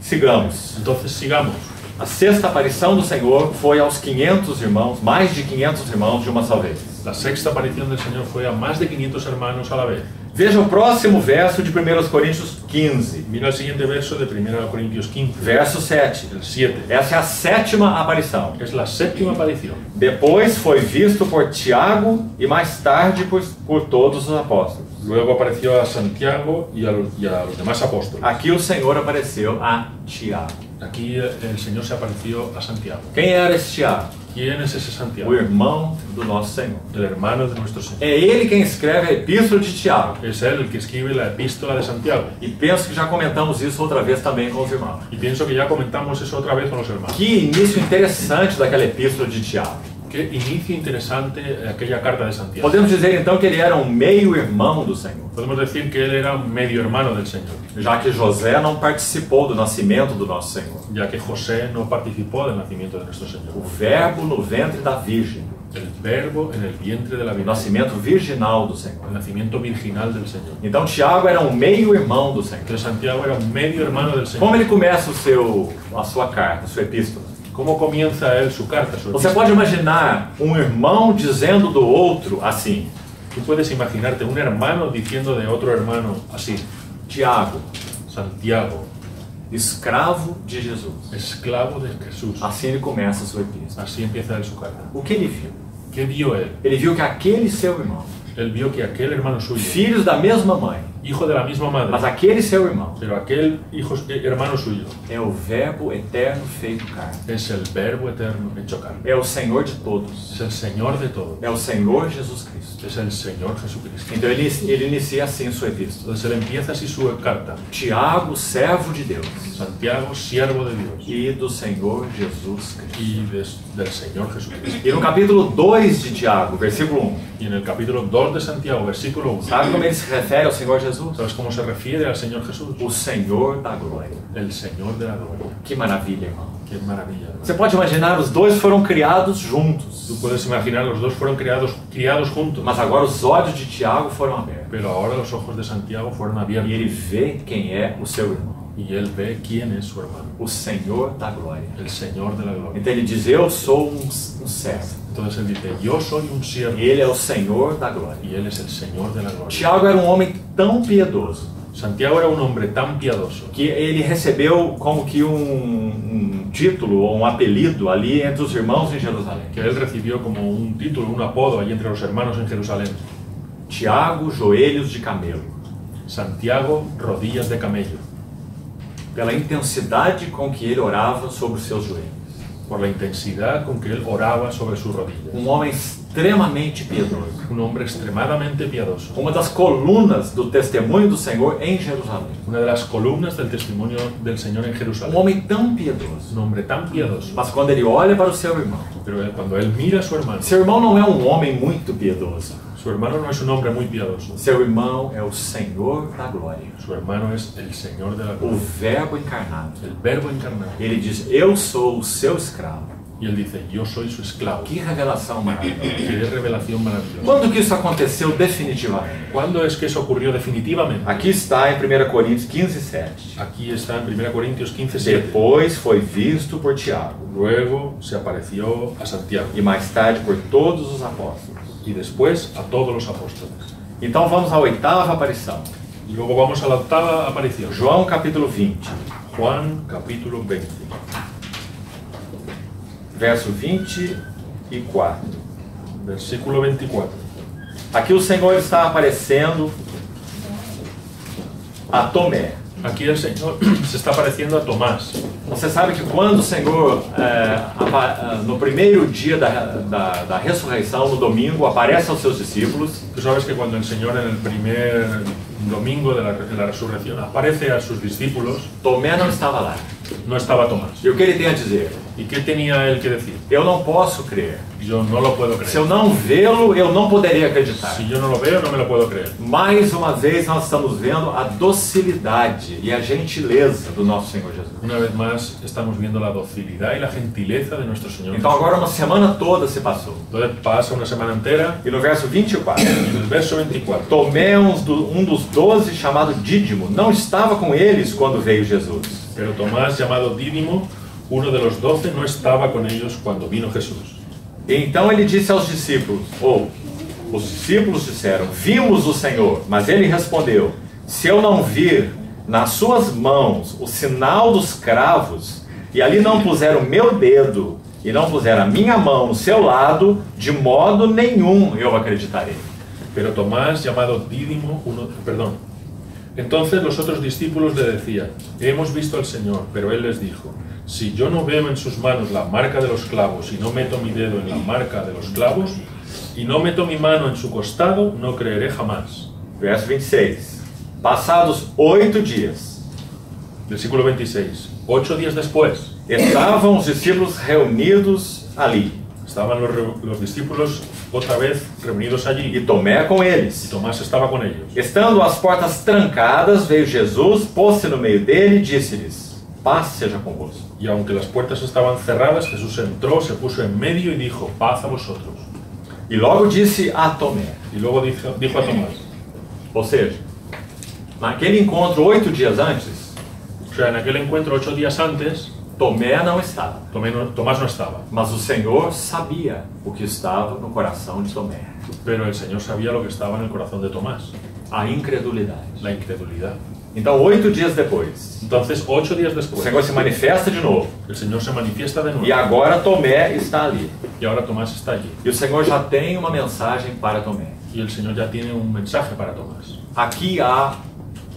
sigamos. Entonces sigamos. A sexta aparição do Senhor foi aos 500 irmãos, mais de 500 irmãos de uma só vez. La sexta aparición del Señor fue a más de 500 hermanos a la vez. Veja o próximo verso de 1 Coríntios 15, Mira el siguiente verso de 1 Corintios 15, verso 7. el 7. Essa é a sétima aparição. Es la séptima aparición. Depois foi visto por Tiago e mais tarde por todos os apóstolos. Luego apareció a Santiago y a los demás apóstoles. Aqui o Senhor apareceu a Tiago. Aquí el Señor se apareció a Santiago. Quem era esse Tiago? ¿Quién es ese Santiago? O irmão do nosso Senhor. El hermano de nuestro Señor. É ele quem escreve a epístola de Tiago. Es él el que escribe la epístola de Santiago. E penso que já comentamos isso outra vez também com os irmãos. Y pienso que ya comentamos eso otra vez con los hermanos. Que início interessante daquela epístola de Tiago. Qué inicio interesante aquella carta de Santiago. Podemos dizer então que ele era um meio-irmão do Senhor, Podemos decir que él era un medio hermano del Señor, já que José não participou do nascimento do nosso Senhor. ya que José no participó del nacimiento de nuestro O Señor. verbo no ventre da Virgem, El verbo en el vientre de la o Virgen, nascimento virginal do el Senhor. nacimiento virginal del Señor. Então Tiago era um meio-irmão do Senhor. Entonces Santiago era un medio hermano del Señor. Como ele começa a sua carta, a sua epístola? ¿Cómo comienza él su carta? Su Você epístola? pode imaginar um irmão dizendo do outro assim: Tú puedes imaginarte un hermano diciendo de otro hermano así: Tiago, Santiago, escravo de Jesus. esclavo de Jesús. Assim ele começa a sua epístola. Así empieza él su carta. O que ele viu? ¿Qué vio él? Ele viu que aquele seu irmão, Él vio que aquel hermano suyo, filhos da mesma mãe, hijo de la misma mas madre, aquele seu irmão pero aquel hermano suyo é o Verbo eterno feito carne. es el verbo eterno hecho carne. É o Senhor de todos. Es el Señor de todos. É o Senhor Jesus Cristo. Es el Señor Jesucristo. Então ele inicia assim sua epístola. Entonces él empieza así su carta. Tiago, servo de Deus Santiago, siervo de Dios e do Senhor Jesus Cristo. y del Señor Jesucristo. E no capítulo 2 de Tiago, versículo 1, Y en el capítulo 2 de Santiago, versículo 1, sabe como ele se refere ao Senhor Jesus? ¿sabes cómo se refiere al Señor Jesús? O Senhor da glória. El Señor de la gloria. Que maravilha, irmão. Qué maravilla, ¿no? Você pode imaginar, os dois foram criados juntos, Tú puedes imaginar, los dos fueron criados juntos, mas agora os olhos de Tiago foram abertos. pero ahora los ojos de Santiago fueron E abiertos ele vê quem é o seu irmão, y él ve quién es su hermano, o Senhor da glória. el Señor de la gloria. Então ele diz: Eu sou um servo. Entonces él dice: Yo soy un siervo Ele é o Senhor da glória. y él es el Señor de la gloria. Tiago era um homem tão piedoso Santiago era un hombre tan piadoso que ele recebeu como que um título ou um apelido ali entre os irmãos em Jerusalém. que él recibió como un título, un apodo allí entre los hermanos en Jerusalén: Tiago, joelhos de camelo, Santiago, rodillas de camello, pela intensidade com que ele orava sobre os seus joelhos. por la intensidad con que él oraba sobre sus rodillas. Um homem extremamente piedoso. Un hombre extremadamente piadoso. Uma das colunas do testemunho do Senhor em Jerusalém. Una de las columnas del testimonio del Señor en Um Jerusalén. homem tão piedoso. Un hombre tan piadoso. Mas quando ele olha para o seu irmão, Pero cuando él mira a su hermano não é um homem muito piedoso. Su hermano no es un hombre muy piadoso. Seu irmão é o Senhor da glória, Su hermano es el Señor de la o gloria, Verbo encarnado. el Verbo encarnado. Ele diz: Eu sou o seu escravo. Y él dice, yo soy su esclavo. Que revelação maravilhosa. Qué revelación maravillosa. Quando que isso aconteceu definitivamente? ¿Cuándo es que eso ocurrió definitivamente? Aqui está em 1 Coríntios 15:7. Aquí está en 1 Corintios 15:7. Depois foi visto por Tiago Luego se apareció a Santiago e mais tarde por todos os apóstolos. y después a todos los apóstoles. Então vamos à oitava aparição. Y luego vamos a la octava aparición. João capítulo 20, Juan capítulo 20, verso 24. versículo 24. Aqui o Senhor está aparecendo a Tomé. Aquí el Señor se está apareciendo a Tomás. Você sabe que quando o Senhor, no primeiro dia da ressurreição, no domingo, aparece aos seus discípulos, Tú sabes que cuando el Señor en el primer domingo de la resurrección aparece a sus discípulos, Tomé não estava lá. no estaba Tomás. E o que ele tem a dizer? ¿Y qué tenía él que decir? Eu não posso crer. Yo no lo puedo Se eu creer. não vê-lo, eu não poderia acreditar. Si yo no lo veo, no me lo puedo creer. Mais uma vez nós estamos vendo a docilidade e a gentileza do nosso Senhor Jesus. Una vez más estamos viendo la docilidad y la gentileza de nuestro Señor. Então agora uma semana toda se passou. Entonces pasa una semana entera E no verso 24, y en el verso 24, Tomé, um dos 12, chamado Dídimo, não estava com eles quando veio Jesus. pero Tomás, llamado Dídimo, uno de los 12, no estaba con ellos cuando vino Jesús. E então ele disse aos discípulos, os discípulos disseram, vimos o Senhor. Mas ele respondeu, se eu não vir nas suas mãos o sinal dos cravos, e ali não puser o meu dedo, e não puser a minha mão no seu lado, de modo nenhum eu acreditarei. Pero Tomás, llamado Dídimo, Entonces los otros discípulos le decían, hemos visto al Señor, pero él les dijo, si yo no veo en sus manos la marca de los clavos y no meto mi dedo en la marca de los clavos y no meto mi mano en su costado, no creeré jamás. Verso 26. Passados 8 dias, Versículo 26. 8 días después, estavam os discípulos reunidos ali, estaban los discípulos otra vez reunidos allí e Tomé com y eles. Tomás estaba con ellos. Estando as portas trancadas, veio Jesus, pôs-se no meio dele e disse-lhes, paz seja convosco. Y aunque las puertas estaban cerradas, Jesús entró, se puso en medio y dijo, paz a vosotros. E logo disse a Tomé, Y luego dijo a Tomás, ou seja, naquele encontro 8 dias antes, o sea, en aquel encuentro 8 días antes, Tomé não estava, Tomás no estaba, mas o Senhor sabia o que estava no coração de Tomé, pero el Señor sabía lo que estaba en el corazón de Tomás, a incredulidade. la incredulidad. Então 8 dias depois, Entonces, 8 días o después, Senhor se manifesta de novo, el Señor se manifiesta de e nuevo agora Tomé está ali. y ahora Tomás está allí. E o Senhor já tem uma mensagem para Tomé. Y el Señor ya tiene un mensaje para Tomás. Aqui há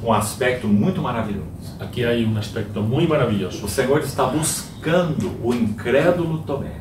um aspecto muito maravilhoso. Aquí hay un aspecto muy maravilloso. O Senhor está buscando o incrédulo Tomé.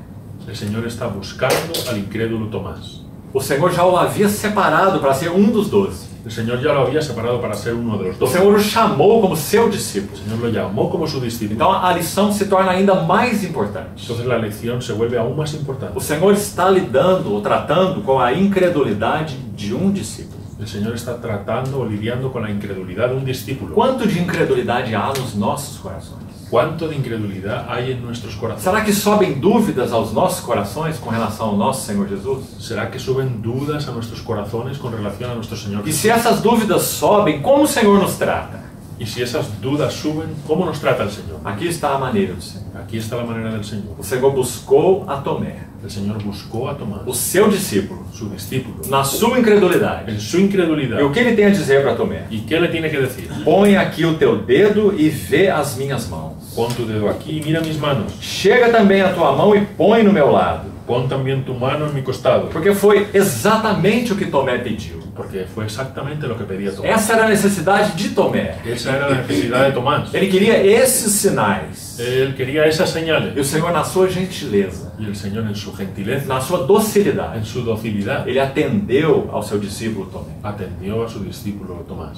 El Señor está buscando al incrédulo Tomás. O Senhor já o havia separado para ser um dos 12. El Señor ya lo había separado para ser uno de los O 12. Senhor o chamou como seu discípulo. El Señor lo llamó como su discípulo. Então a lição se torna ainda mais importante. Entonces la lección se vuelve aún más importante. O Senhor está lidando ou tratando com a incredulidade de um discípulo. El Señor está tratando o lidiando con la incredulidad de un discípulo. Quanto de incredulidade há nos nossos corações? ¿Cuánto de incredulidad hay en nuestros corazones? Será que sobem dúvidas aos nossos corações com relação ao nosso Senhor Jesus? ¿Será que suben dudas a nuestros corazones con relación a nuestro Señor E Jesús? se essas dúvidas sobem, como o Senhor nos trata? Y si esas dudas suben, ¿cómo nos trata el Señor? Aqui está a maneira do Senhor. Aquí está la manera del Señor. O Senhor buscou a Tomé, El Señor buscó a Tomás, o seu discípulo, su discípulo, na sua incredulidade. en su incredulidad. E o que ele tem a dizer para Tomé? ¿Y qué le tiene que decir? Põe aqui o teu dedo e vê as minhas mãos. Pon tu dedo aquí y mira mis manos. Chega também a tua mão e põe no meu lado. Pon también tu mano en mi costado. Porque foi exatamente o que Tomé pediu. Porque fue exactamente lo que pedía Tomás. Essa era a necessidade de Tomé. Esa era la necesidad de Tomás. Ele queria esses sinais. Él quería esas E señales. o Senhor, na sua gentileza, Y el Señor en su gentileza, na sua docilidade, en su docilidad, ele atendeu ao seu discípulo Tomé. atendió a su discípulo Tomás.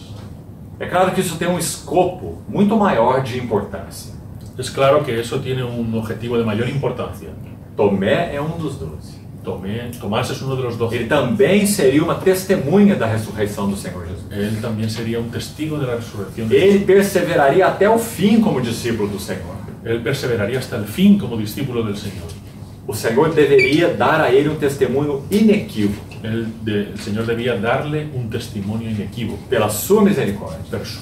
É claro que isso tem um escopo muito maior de importância. Es claro que eso tiene un objetivo de mayor importancia. Tomé é um dos 12. Tomás es uno de los 12. Ele também seria uma testemunha da ressurreição do Senhor Jesus. Él también sería un testigo de la resurrección de Ele Jesús. perseveraria até o fim como discípulo do Senhor. Él perseveraría hasta el fin como discípulo del Señor. O Senhor deveria dar a ele um testemunho inequívoco El Señor debía darle un testimonio inequívoco pela sua misericórdia.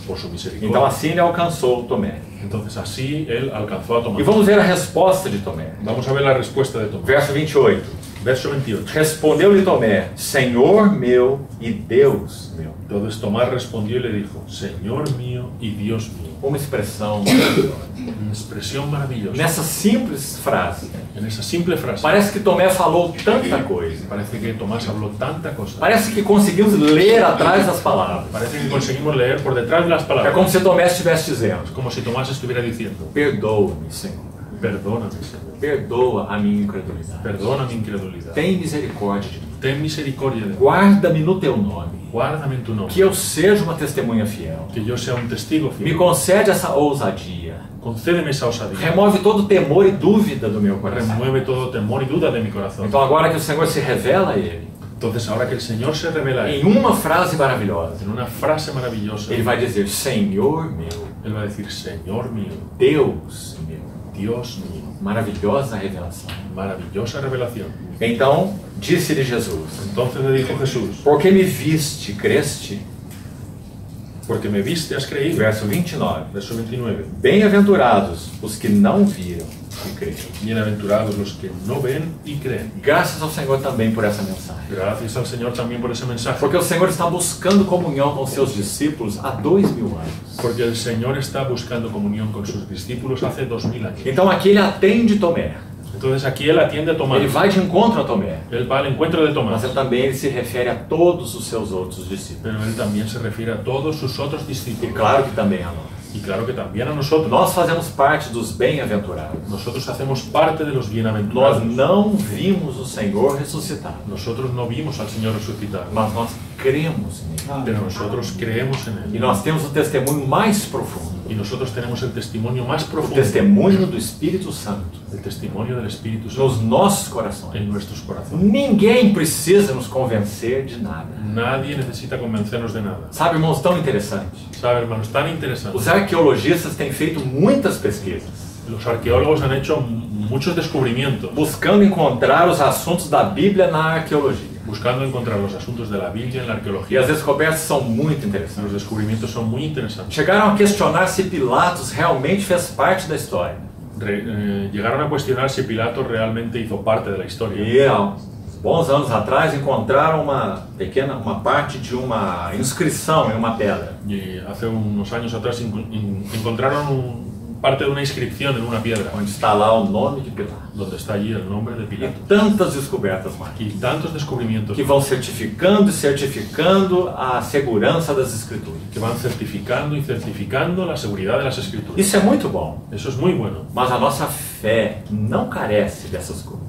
por su misericordia. Então assim ele alcançou Tomé. Entonces así él alcanzó a Tomás. E vamos ver a resposta de Tomé. Vamos a ver la respuesta de Tomás. Verso 28. Verso 28. Respondeu-lhe Tomé, Senhor meu e Deus meu. Entonces Tomás respondió y le dijo, Señor mío y Dios mío. Uma expressão maravilhosa. Una expresión maravillosa. Nessa simples frase, En esa simple frase, parece que Tomé falou tanta coisa. parece que Tomás habló tanta cosa. Parece que conseguimos ler atrás das palavras. Parece que conseguimos leer por detrás de las É palabras. como se Tomé estivesse dizendo, Como si Tomás estuviera diciendo, perdoa-me, Senhor. perdóname, Señor. Perdoa a minha incredulidade. Perdona mi incredulidad. Tem misericórdia de mim. Ten misericordia de mí. Guarda-me no teu nome. Guárdame en tu nombre. Que eu seja uma testemunha fiel. Que yo sea un testigo Me fiel. concede essa ousadia. Concédeme esa osadía. Remove todo temor e dúvida do meu coração. Remueve todo temor y duda de mi corazón. Então agora que o Senhor se revela a ele, Entonces, ahora que el Señor se revela a em él, uma frase maravilhosa, en una frase maravillosa, ele vai dizer, Senhor meu, Él va a decir, Señor mío, Deus meu. Dios mío. Maravilhosa revelação. Maravillosa revelación. Então, disse-lhe Jesus, Entonces le dijo Jesús, porque me viste, creste? porque me viste, has creído. Verso 29. Verso 29. Bem-aventurados os que não viram e creram. Bienaventurados los que no ven y creen. Graças ao Senhor também por essa mensagem. Gracias al Señor también por ese mensaje. Porque o Senhor está buscando comunhão com seus discípulos há 2000 anos. Porque el Señor está buscando comunión con sus discípulos hace 2000 años. Então aqui ele atende Tomé. Entonces aquí Él atiende a Tomás. Ele vai de encontro a Tomé. Él va al encuentro de Tomás. Mas também ele se refere a todos os seus outros discípulos. Pero Él también se refiere a todos sus otros E discípulos. claro que também a nós. Y claro que también a nosotros. Nós fazemos parte dos bem-aventurados. Nosotros hacemos parte de los Nós bienaventurados. não vimos o Senhor ressuscitar, Nosotros no vimos al Señor resucitar, mas nós cremos nele. pero nosotros creemos en E Él. nós temos o testemunho mais profundo, Y nosotros tenemos el testimonio más o profundo, testemunho do Espírito Santo el testimonio del Espíritu Santo nos nossos corações. en nuestros corazones. Ninguém precisa nos convencer de nada. Nadie necesita convencernos de nada. Sabe, irmãos, tão interessante. ¿Sabe, hermanos? Tan interesante. Os arqueologistas têm feito muitas pesquisas, Los arqueólogos han hecho muchos descubrimientos, buscando encontrar os assuntos da Bíblia na arqueologia. buscando encontrar los asuntos de la Biblia en la E arqueología. as descobertas são muito interessantes. Los descubrimientos son muy interesantes. Chegaram a questionar se Pilatos realmente fez parte da história. Llegaron a cuestionar si Pilato realmente hizo parte de la historia. E há bons anos atrás encontraram uma parte de uma inscrição em uma pedra. Y hace unos años atrás encontraron parte de una inscripción en una piedra, Onde está lá o nome de Pilatos. donde está allí el nombre de E Pilato. tantas descobertas mais, Y tantos descubrimientos que vão certificando e certificando a segurança das escrituras. que van certificando y certificando la seguridad de las escrituras. Isso é muito bom, Eso es muy bueno, mas a nossa fé não carece dessas coisas,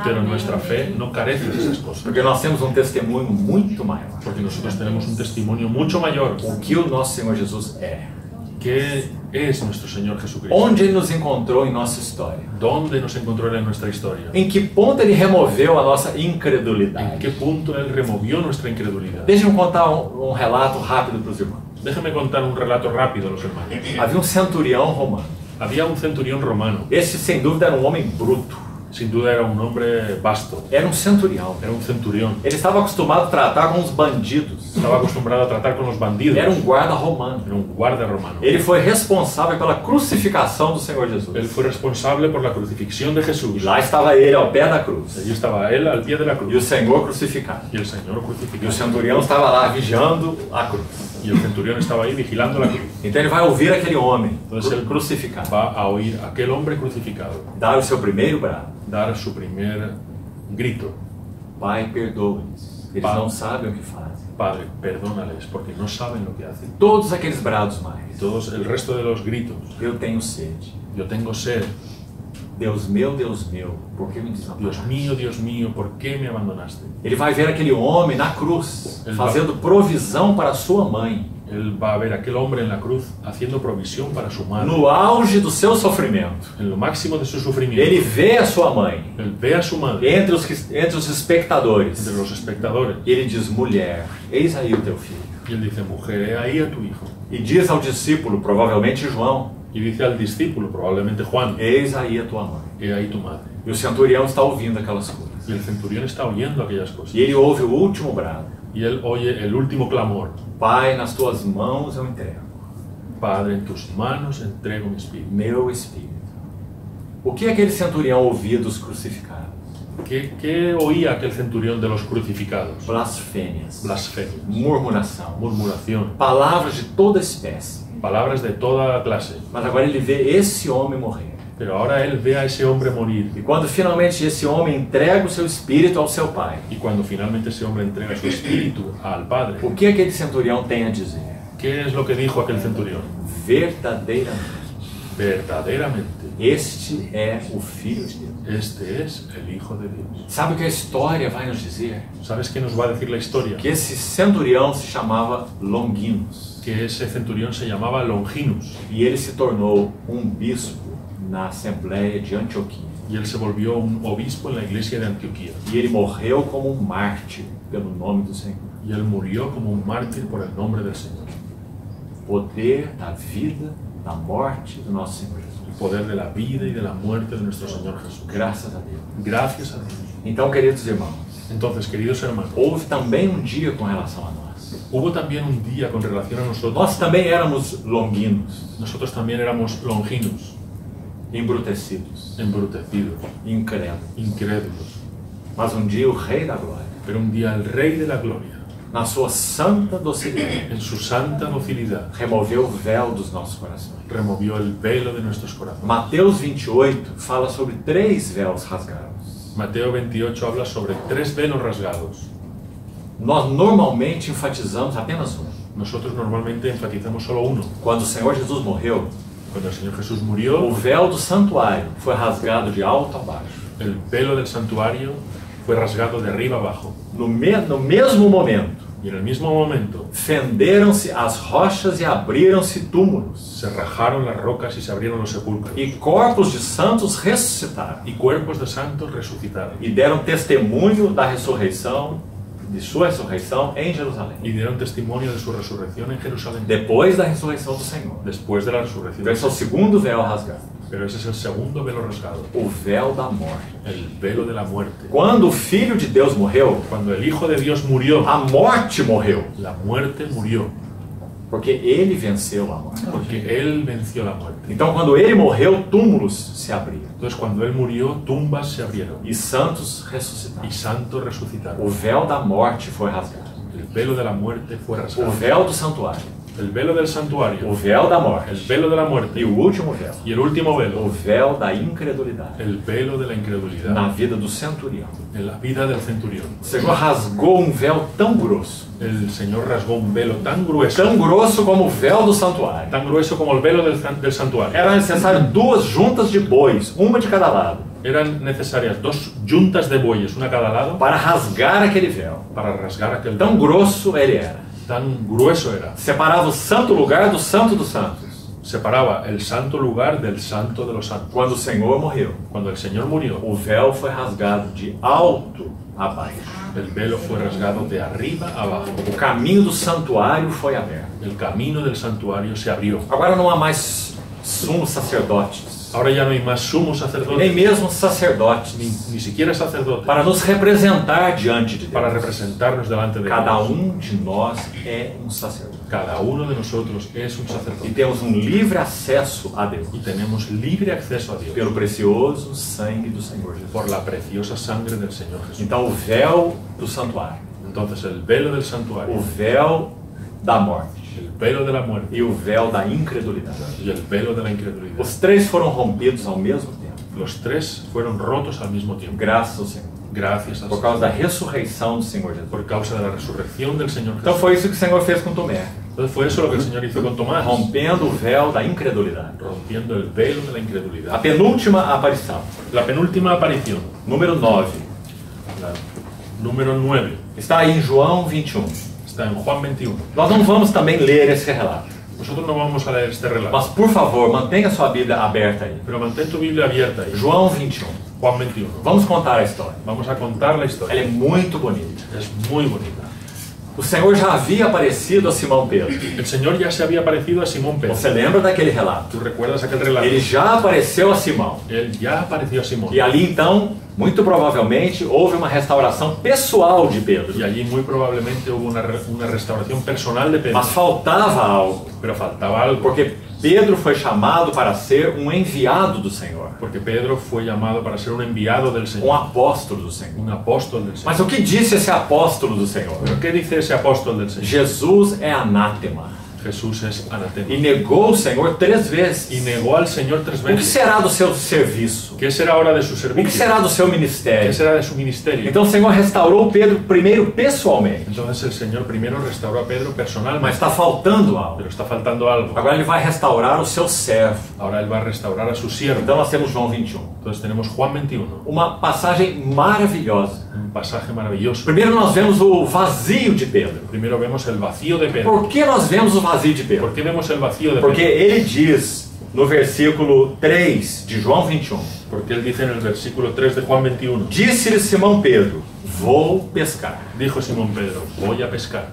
pero nuestra fe no carece de esas cosas. porque nós temos um testemunho muito maior. Porque nosotros tenemos un testimonio mucho mayor. O que o nosso Senhor Jesus é, ¿Qué es nuestro Señor Jesucristo? onde Ele nos encontrou em nossa história, ¿Dónde nos encontró Él en nuestra historia? em que ponto Ele removeu a nossa ¿En incredulidade. qué punto Él removió nuestra incredulidad? Deixa-me contar um relato rápido para os irmãos. Déjame contar un relato rápido a los hermanos. Havia um centurião romano. Había un centurión romano. Esse, sem dúvida, era um homem bruto. Sin duda era un hombre vasto. Era um centurião. Era un centurión. Ele estava acostumado a tratar com os bandidos. Estaba acostumbrado a tratar con los bandidos. Era um guarda romano. Era un guardia romano. Ele foi responsável pela crucificação do Senhor Él Jesus. fue responsable por la crucifixión de E Jesús. lá estava ele ao pé da cruz. Allí estaba Él al pie de la E o cruz. Senhor crucificado. Y el Señor E o crucificado. centurião estava lá vigiando a cruz. Y el centurión estaba ahí vigilando la cruz. Então ele vai ouvir aquele homem Entonces él crucificado va a oír a aquel hombre crucificado dar o seu primeiro brado. dar su primer grito. Pai, perdoa-lhes. Eles Pai. não sabem o que fazem. Padre, perdónales porque no saben lo que hacen. Todos aqueles brados Y mais. todos el resto de los gritos. Eu tenho sede. Yo tengo sed. Deus meu, por que me desamparaste? Dios mío, ¿por qué me abandonaste? Ele vai ver aquele homem na cruz, Ele fazendo provisão para sua mãe, Él va a ver a aquel hombre en la cruz haciendo provisión para su madre. no auge do seu sofrimento. En lo máximo de su sufrimiento. Ele vê a sua mãe Él ve a su madre entre os espectadores. entre los espectadores. E ele diz: mulher, eis aí o teu filho. Y él dice, mujer, he ahí a tu hijo. E diz ao discípulo, provavelmente João, Y dice al discípulo, probablemente Juan, eis aí a tua mãe. he ahí tu madre. E o centurião está ouvindo aquelas coisas. Y el centurión está oyendo aquellas cosas. E ele ouve o último brado. Y él oye el último clamor. Pai, nas tuas mãos eu entrego Padre, en tus manos entrego mi espíritu. meu espírito. O que aquele centurião ouvia dos crucificados? ¿Qué oía aquel centurión de los crucificados? Blasfêmias, Blasfemias, murmuração, murmuración, palavras de toda espécie. palabras de toda clase. Mas agora ele vê esse homem morrer. Pero ahora él ve a ese hombre morir. E quando finalmente esse homem entrega o seu espírito ao seu pai, Y cuando finalmente ese hombre entrega su espíritu al Padre, o que aquele centurião tem a dizer? ¿qué es lo que dijo aquel centurión? Verdadeiramente, Verdaderamente, este é o Filho de Deus. este es el Hijo de Dios. Sabe o que a história vai nos dizer? ¿Sabes qué nos va a decir la historia? Que esse centurião se chamava Longinos. Que ese centurión se llamaba Longinus E ele se tornou um bispo na Assembleia de Antioquia. y él se volvió un obispo en la iglesia de Antioquía. E ele morreu como um mártir pelo nome do Senhor. Y él murió como un mártir por el nombre del Señor. Poder da vida, da morte do nosso Senhor Jesus. El poder de la vida y de la muerte de nuestro Señor Jesús. Graças a Deus. Gracias a Dios. Então, queridos irmãos, Entonces, queridos hermanos, houve também um dia com relação a nós. hubo también un día con relación a nosotros. Nós também éramos longinos, Nosotros también éramos longinos, embrutecidos, embrutecidos, incrédulos. incrédulos. Mas um dia o Rei da Glória, Pero un día el Rey de la Gloria, na sua santa docilidade, en su santa docilidad, removeu o véu dos nossos corações. removió el velo de nuestros corazones. Mateus 28 fala sobre 3 véus rasgados. Mateo 28 habla sobre 3 velos rasgados. Nós normalmente enfatizamos apenas um. Nosotros normalmente enfatizamos solo uno. Quando o Senhor Jesus morreu, Cuando el Señor Jesús o murió, véu do santuário foi rasgado de alto a baixo. el velo del santuario fue rasgado de arriba abajo. No mesmo momento, Y en el mismo momento fenderam-se as rochas e abriram-se túmulos. se rajaron las rocas y se abrieron los sepulcros. E corpos de santos ressuscitaram. Y cuerpos de santos resucitaron. E deram testemunho da ressurreição, de sua ressurreição em Jerusalém. Y dieron testimonio de su resurrección en Jerusalén. Depois da ressurreição do Senhor. Después de la resurrección. Então esse é o segundo véu rasgado. Pero ese es el segundo velo rasgado. O véu da morte. El velo de la muerte. Quando o Filho de Deus morreu, Cuando el Hijo de Dios murió, a morte morreu. la muerte murió. Porque ele venceu a morte. Porque Él venció la muerte. Então quando ele morreu, túmulos se abriram. Entonces cuando Él murió, tumbas se abrieron. E santos ressuscitaram. Y santos resucitaron. O véu da morte foi rasgado. El velo de la muerte fue O rasgado. véu do santuário. El velo del O santuario. véu da El morte. velo de la E muerte. o último véu. Y el último O velo. véu da incredulidade. El velo de la incredulidad. Na vida do centurião. En la vida del centurión. O Senhor rasgou um véu tão grosso. El Señor rasgó un velo tan grueso. Tão grosso como o véu do santuário. Tan grueso como el velo del santuario. Era necessário 2 juntas de bois, uma de cada lado, Eran necesarias 2 yuntas de bueyes, una a cada lado, para rasgar aquele véu. para rasgar aquel Tão velo. grosso ele era. Tan grueso era. Separava o santo lugar do santo dos santos. Separaba el santo lugar del santo de los santos. Quando o Senhor morreu, Cuando el Señor murió, o véu foi rasgado de alto a baixo. el velo fue rasgado de arriba a abajo. O caminho do santuário foi aberto. El camino del santuario se abrió. Agora não há mais sumos sacerdotes, Ahora ya no hay más sumos nem sacerdotes, mesmo sacerdotes, ni siquiera sacerdotes, para nos representar diante de para Deus. representarnos delante de Cada Dios. de nós é um sacerdote. Cada uno de nosotros es un E sacerdote. temos um livre acesso a Deus Y tenemos libre acceso a Dios pelo precioso sangue do Senhor Jesus. por la preciosa sangre del Señor Jesús. Então o véu do santuário, Entonces el velo del o santuario, véu da morte el velo de la muerte e o véu da incredulidade. y el velo de la incredulidad, Os 3 foram rompidos ao mesmo tempo, los 3 fueron rotos al mismo tiempo. graças ao Senhor, Gracias al por Señor. causa da ressurreição do Senhor Jesus. Por causa de la resurrección del Señor Então Jesús. foi isso que o Senhor fez com Tomé, Entonces fue eso lo que el Señor hizo con Tomás, rompendo o véu da incredulidade. rompiendo el velo de la A incredulidad. penúltima aparição, La penúltima aparición, número 9, la número 9, está aí em João 21. está en Juan 21. Nós não vamos também ler esse relato, Nosotros no vamos a leer este relato, mas por favor, mantenha sua Bíblia aberta aí. pero mantén tu Biblia abierta ahí. João 21. Juan 21. Vamos contar a história. Vamos a contar la Ela historia. é muito bonita. Es muy bonita. O Senhor já havia aparecido a Simão Pedro. El Señor ya se había aparecido a Simón Pedro. Você lembra daquele relato? ¿Tú recuerdas aquel relato? Ele já apareceu a Simão. Él ya apareció a Simón. E ali então, muito provavelmente, houve uma restauração pessoal de Pedro. Y allí muy probablemente hubo una restauración personal de Pedro. Mas faltava algo. Pero faltaba algo. Porque Pedro foi chamado para ser um enviado do Senhor. Porque Pedro fue llamado para ser un enviado del Um Señor. apóstolo do Senhor. Un apóstol del Señor. Mas o que disse esse apóstolo do Senhor? ¿Pero qué dice ese apóstol del Señor? Jesus é anátema. Jesús es anatema. E negou o Senhor 3 vezes. Y negó al Señor 3 O que veces. será do seu serviço? ¿Qué será ahora de su O que servicio? será do seu ¿Qué ministério? será de su ministerio? Então o Senhor restaurou Pedro primeiro pessoalmente. Entonces el Señor primero restauró a Pedro Mas personalmente. está faltando algo. Pero está faltando algo. Agora ele vai restaurar o seu servo. Ahora Él va a restaurar a su siervo. Então nós temos João 21. Entonces tenemos Juan 21. Uma passagem maravilhosa. Un pasaje maravilloso. Primeiro nós vemos o vazio de Pedro. Primero vemos el vacío de Pedro. Por que nós vemos o vazio de Pedro? ¿Por qué vemos el vacío de Porque Pedro? ele diz no versículo 3 de João 21. Porque Él dice en el versículo 3 de Juan 21. Disse-lhe Simão Pedro, vou pescar. Dijo Simón Pedro, voy a pescar.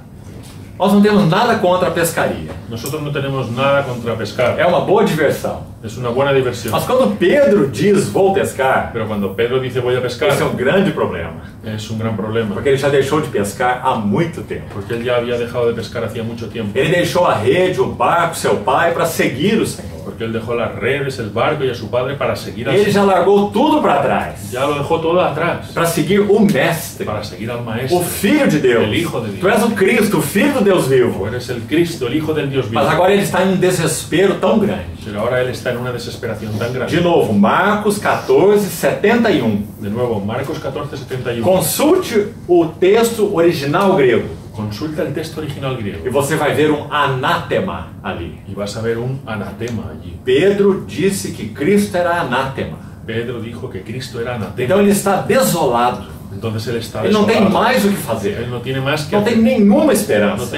Nós não temos nada contra a pescaria. Nosotros no tenemos nada contra pescar. É uma boa diversão. Es una buena diversión. Mas quando Pedro diz vou pescar, Pero cuando Pedro dice voy a pescar, esse é um grande problema. es un gran problema. Porque ele já deixou de pescar há muito tempo. Porque Él ya había dejado de pescar hacía mucho tiempo. Ele deixou a rede, o barco, seu pai para seguir o Senhor. Porque Él dejó las redes, el barco y a su padre para seguir al Ele Señor. já largou tudo para trás Ya lo dejó todo atrás para seguir o Mestre, para seguir al o Maestro. Filho de Deus. El Hijo de Dios. Tu és o Cristo, o Filho do Deus Tú vivo. eres el Cristo, el Hijo del Dios vivo. Mas agora ele está em um desespero tão grande. Pero ahora Él está en una desesperación tan grande. De novo, Marcos 14, 71. De nuevo, Marcos 14, 71. Consulte o texto original grego Consulta el texto original griego e você vai ver um anátema ali. y vas a ver un anatema allí. Pedro disse que Cristo era anátema. Pedro dijo que Cristo era anatema. Então ele está desolado. Entonces Él está Ele não tem desolado. mais o que Él fazer. no tiene más que Não tem hacer. nenhuma No esperança.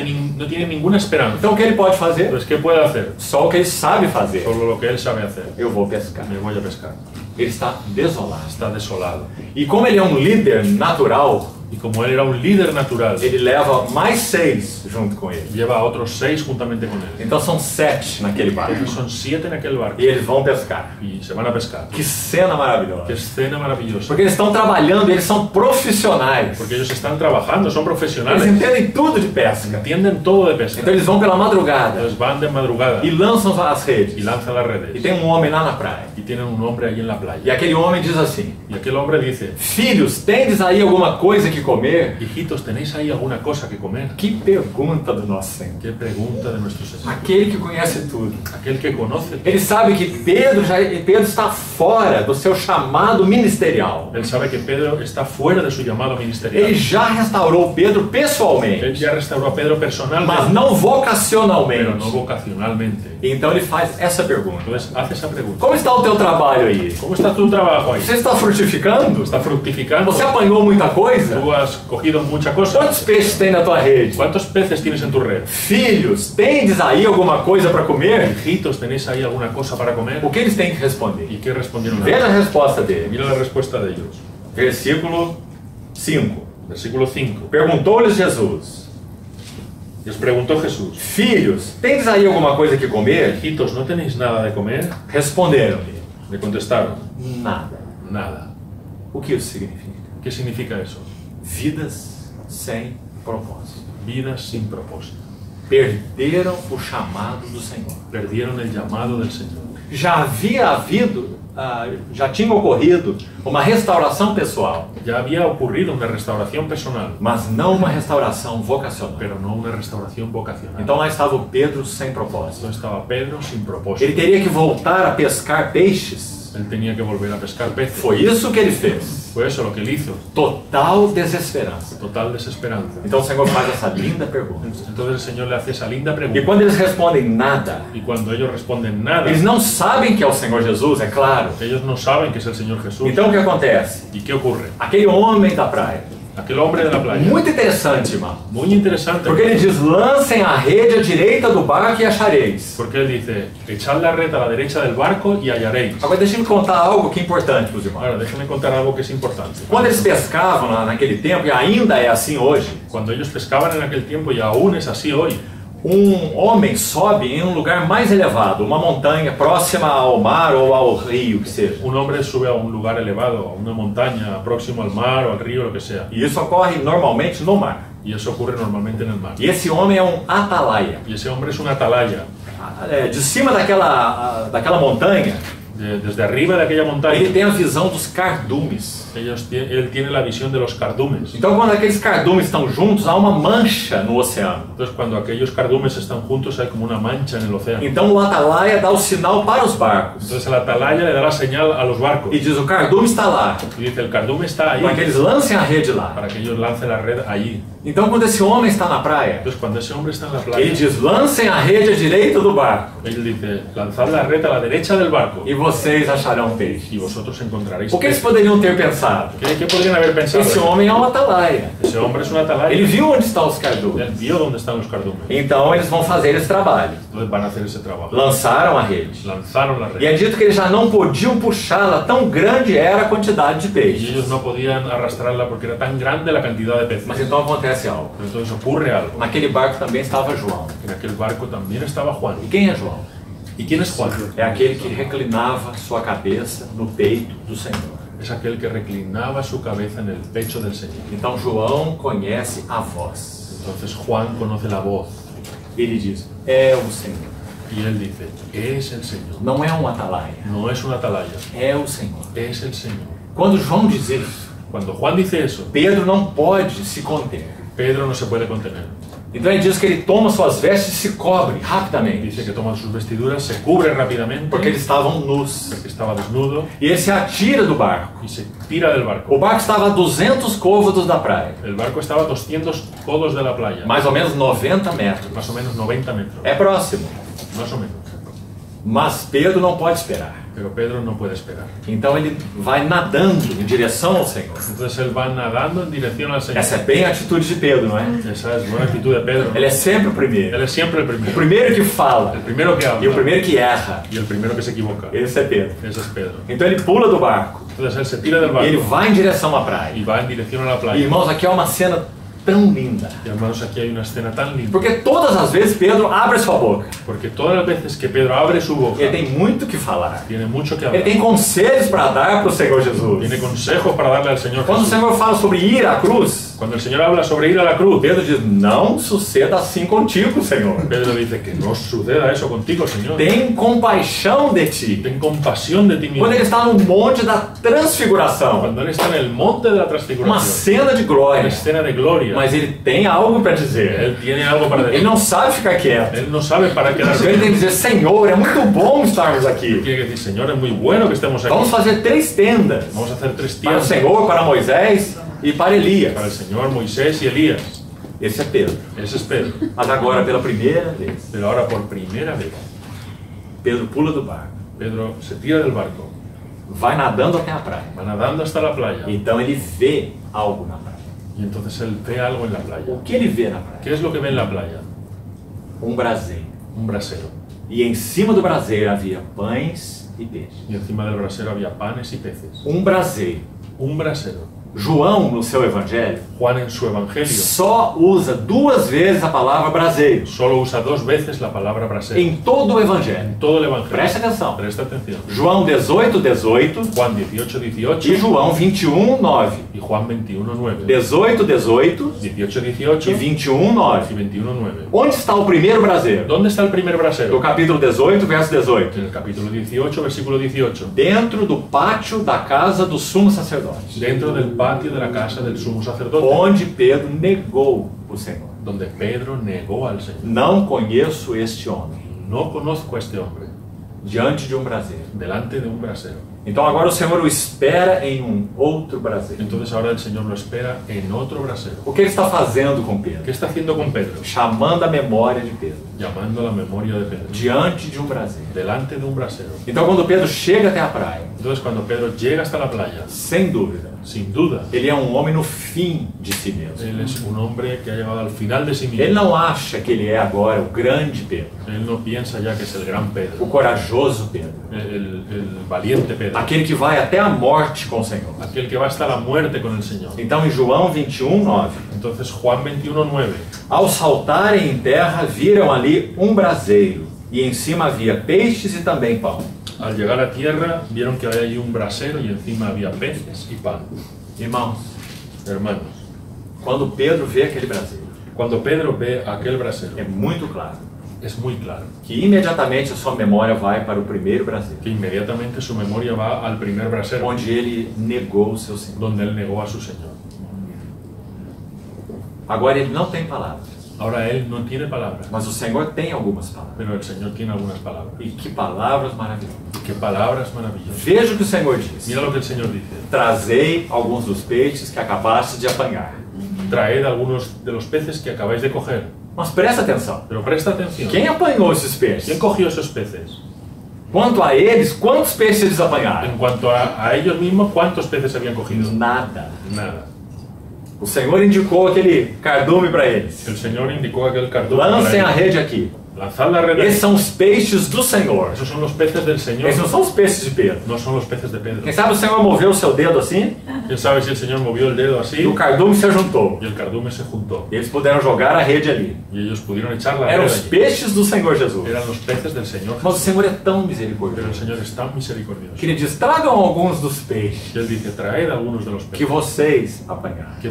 tiene ninguna esperanza. Então o que ele pode fazer? Entonces, ¿qué puede hacer? Só o que ele sabe fazer. Solo lo que Él sabe hacer. Eu vou pescar. Me voy a pescar. Ele está desolado. Está desolado. E como ele é um líder natural, Y como Él era un líder natural, ele leva mais 6 junto com ele. lleva a otros 6 juntamente con Él. Então são 7 naquele barco. Entonces son 7 en aquel barco E eles vão pescar. y se van a pescar. Que cena Qué maravilhosa. escena maravillosa. Porque eles estão trabalhando, eles são profissionais. Porque ellos están trabajando, son Eles profesionales, entendem tudo de pesca. entienden todo de pesca. Então eles vão pela madrugada Entonces van de madrugada e lançam as redes. y lanzan las E redes. tem um homem lá na praia. Y tienen un hombre ahí en la E playa. aquele homem diz assim: Y aquel hombre dice, Filhos, tendes aí alguma coisa que comer? hijitos, ¿tenéis ahí alguna cosa que comer? Que pergunta do nosso Senhor. Qué pregunta de nuestro Señor. Aquele que conhece tudo. Aquel que conoce. Ele sabe que Pedro está fora do seu chamado ministerial. Él sabe que Pedro está fuera de su llamado Ele ministerial. já restaurou Pedro Él pessoalmente, ya restauró a Pedro mas personalmente, não pero no vocacionalmente. vocacionalmente. Então ele faz essa pergunta: Entonces hace esa pregunta. Como está o teu trabalho aí? ¿Cómo está tu trabajo ahí? Você está frutificando? ¿Está fructificando? Você apanhou muita coisa? ¿Tú has cogido mucha cosa? Quantos peixes tem na tua rede? ¿Cuántos peces tienes en tu red? Filhos, tendes aí alguma coisa para comer? Hijitos, ¿tenéis ahí alguna cosa para comer? O que eles têm que responder? ¿Y qué respondieron a Veja él? a resposta dele. Mira la respuesta de ellos. Versículo 5. Versículo 5. Perguntou-lhes Jesus: Les preguntó Jesús, Filhos, tendes aí alguma coisa que comer? hijitos, ¿no tenéis nada de comer? Responderam-lhe: Le contestaron, Nada. nada. O que isso significa? ¿Qué significa eso? Vidas sem propósito. Vidas sin propósito. Perderam o chamado do Senhor. Perdieron el llamado del Señor. Já havia havido, já tinha ocorrido uma restauração pessoal, Ya había ocurrido una restauración personal, mas não uma restauração vocacional. pero no una restauración vocacional. Então lá estava o Pedro sem propósito. Entonces estaba Pedro sin Ele propósito. teria que voltar a pescar peixes. Él tenía que volver a pescar peces. Foi isso que ele fez. Fue eso lo que él hizo. Total desesperança. Total desesperanza. Então o Senhor faz essa linda pergunta. Entonces el Señor le hace esa linda E pregunta. quando eles respondem nada, Y cuando ellos responden nada, eles não sabem que é o Senhor Jesus, é claro. ellos no saben que es el Señor Jesús. Então o que acontece? ¿Y qué ocurre? Aquele homem da praia, aquel hombre de la playa. Muito interessante, irmão. Muy interesante. Porque ele diz, lancem a rede à direita do barco e achareis. Porque él dice, echad la red a la derecha del barco y hallaréis. Agora deixa eu contar algo que é importante para os irmãos. Ahora, déjame contar algo que es importante. Quando eles pescavam naquele tempo, e ainda é assim hoje, Cuando ellos pescaban en aquel tiempo, y aún es así hoy, homem sobe em um lugar mais elevado, uma montanha próxima ao mar ou ao rio, que seja. un hombre sube a un lugar elevado, a una montaña, próximo al mar o al río, lo que sea. E isso ocorre normalmente no mar. Y eso ocurre normalmente en el mar. E esse homem é um atalaia. Y ese hombre es un atalaya. De cima daquela montanha, Desde arriba de aquella ele montaña, tem a visão dos cardumes. él tiene la visión de los cardumes. Então, quando aqueles cardumes estão juntos, há uma mancha no oceano. Entonces, cuando aquellos cardumes están juntos, hay como una mancha en el océano. Então, o atalaia dá o sinal para os barcos. Entonces, el atalaya le da la señal a los barcos. E diz, o cardume está lá, Y dice, el cardume está ahí, para que eles lancem a rede lá. para que ellos lancen la red allí. Então, quando esse homem está na praia, Entonces, cuando ese hombre está en la ele playa, diz, lancem a rede à direita do barco, él dice, lanzad la red a la derecha del barco e vocês acharão peixe. y vosotros encontraréis O que eles peces. poderiam ter pensado? ¿Qué podrían haber pensado? Esse homem é um atalaia. Ese hombre es un atalaya. Ele viu onde estão os cardumes. Él vio dónde están los cardumes. Então, eles vão fazer esse trabalho. Entonces van a hacer ese trabajo. Lançaram a rede. Lanzaron la E red. é dito que eles já não podiam puxá-la, tão grande era a quantidade de Y peixes. ellos no podían arrastrarla porque era tan grande la cantidad de peces. Mas então acontece algo. Pero entonces ocurre algo. Naquele barco também estava João. En aquel barco también estaba Juan. E quem é João? ¿Y quién es Juan? É aquele que reclinava sua cabeça no peito do Senhor. Es aquel que reclinaba su cabeza en el pecho del Señor. Então João conhece a voz. Entonces Juan conoce la voz Ele diz, é o Senhor. y él dice, es el Señor. Não é um atalaia, No es un atalaya, é o Senhor. es el Señor. Quando João diz isso, Cuando Juan dice eso, Pedro não pode se conter. Pedro no se puede contener. Então ele diz que ele toma suas vestes e se cobre rapidamente. Dice que toma sus vestiduras, se cubre rápidamente Porque eles estavam nus. porque estaba desnudo E ele se atira do barco. y se tira del barco. O barco estava a 200 côvados da praia. El barco estaba a 200 codos de la playa, Mais ou menos 90 metros. más o menos 90 metros, É próximo. más o menos. Mas Pedro não pode esperar. Pero Pedro no puede esperar. Então ele vai nadando em direção ao Senhor. Entonces él va nadando en dirección al Señor. Essa é bem a atitude de Pedro, não é? Esa es buena actitud de Pedro. Ele é sempre o Él primeiro. es siempre el O primero. primeiro que fala El primero que e o habla primeiro que erra. y el primero que se equivoca. Esse é Pedro. Ese es Pedro. Então ele pula do barco Entonces él se tira del e ele barco vai em direção à praia. y va en dirección a la E, playa. irmãos, aqui é uma cena tão linda. Y hermanos, aquí hay una escena tan linda. Porque todas as vezes Pedro abre sua boca. Porque todas las veces que Pedro abre su boca, Ele tem muito o que falar. tiene mucho que Ele hablar. tem conselhos para dar para o Senhor Jesus. Tiene consejos para darle al Señor Quando o Jesús. Senhor fala sobre ir à cruz, Cuando el Señor habla sobre ir a la cruz, Pedro diz, não suceda assim contigo, Senhor. Pedro dice que no suceda eso contigo, Señor. Tem compaixão de ti. Ten compasión de ti mismo. Quando ele está no monte da transfiguração, Cuando él está en el monte de la uma transfiguración, cena de una glória, escena de gloria, mas ele tem algo para dizer. él tiene algo para Ele decir. não sabe ficar quieto. Él no sabe para qué darse. Ele tem que dizer, Senhor, é muito bom estarmos aqui. Tiene que decir, Señor, es muy bueno que estemos aquí. Vamos fazer 3 tendas. Vamos a hacer 3 Para o tiendas Senhor, para Moisés e para Elias. para el Señor, Moisés y Elías. Esse é Pedro. Ese es Pedro. Mas agora, pela primeira vez, Pero ahora por primera vez, Pedro pula do barco, Pedro se tira del barco, vai nadando até a praia. va nadando hasta la playa Então ele vê algo na praia. y entonces él ve algo en la playa. O que ele vê na praia? ¿Qué es lo que ve en la playa? Um braseiro. Un brasero. E em cima do braseiro havia pães e peixes. Y encima del brasero había panes y peces. Um braseiro. Un brasero. João, no seu evangelho, Juan en su evangelio só usa 2 vezes a palavra braseiro. solo usa 2 veces la palabra brasero. Em todo o evangelho. En todo el evangelio. Presta atenção. Presta atención. João 18:18 Juan 18:18 e João 21:9. y Juan 21:9. 18:18 e 18:18 y 21:9. 21:9. Onde está o primeiro braseiro? ¿Dónde está el primer Do brasero? capítulo 18, verso 18. En el capítulo 18, versículo 18. Dentro do pátio da casa do sumo sacerdote, Dentro del patio de la casa del sumo sacerdote, onde Pedro negou o Senhor. donde Pedro negó al Señor. Não conheço este homem. No conozco a este hombre. Diante de um braseiro. Delante de un brasero. Então agora o Senhor o espera em um outro braseiro. Entonces ahora el Señor lo espera en otro brasero. O que ele está fazendo com ¿Qué Pedro? está haciendo con Pedro? Chamando a memória de Pedro. Llamando a la memoria de Pedro. Diante de um braseiro. delante de un brasero. Então quando Pedro chega até a praia, Entonces cuando Pedro llega hasta la playa, sem dúvida, sin duda, ele é um homem no fim de si mesmo. él es un hombre que ha llegado al final de sí Ele mismo. não acha que ele é agora o grande Pedro, Él no piensa ya que es el gran o Pedro, corajoso Pedro, el valiente Pedro, aquele que vai até a morte com o Senhor. aquel que va hasta la muerte con el Señor. Então em João 21:9, Entonces Juan 21:9, ao saltarem em terra, viram ali um braseiro, e em cima havia peixes e também pão. al llegar a tierra vieron que había allí un brasero y encima había peces y pan. Irmãos, Hermanos, quando Pedro vê aquele braseiro, cuando Pedro ve aquel brasero, é muito claro es muy claro que imediatamente a sua memória vai para o primeiro braseiro, que inmediatamente su memoria va al primer brasero, onde ele negou o seu Senhor. donde él negó a su Señor. Agora ele não tem palavras, Ahora él no tiene palabras, mas o Senhor tem algumas palavras. pero el Señor tiene algunas palabras. E que palavras maravilhosas. Qué palabras maravillosas. Veja o que o Senhor diz. Mira lo que el Señor dice. Trazei alguns dos peixes que acabaste de apanhar. Traed algunos de los peces que acabáis de coger. Mas presta atenção. Pero presta atención. Quem apanhou esses ¿Quién peixes? cogió esos peces? Quanto a eles, quantos peixes eles apanharam? En cuanto a ellos mismos, ¿cuántos peces habían cogido? Nada. Nada. O Senhor indicou aquele cardume para eles. El Señor indicó aquel cardume. Lancem a para rede aqui. lanzad la red. Esses são os peixes do Senhor. Esos son los peces del Señor. Esses não são os peixes de Pedro. No son los peces de Pedro. Quem sabe o Senhor moveu o seu dedo assim ¿Quién sabe si el Señor movió el dedo así e o cardume se juntou. y el cardume se juntó? E eles puderam jogar a rede ali. Y ellos pudieron echar la Eram red os allí. peixes do Senhor Jesus. Eran los peces del Señor. Mas o Senhor é tão Pero el misericordioso Señor es tan misericordioso que ele diz: tragam alguns dos peixes que Él dice, traed algunos de los que peces vocês apanharam. que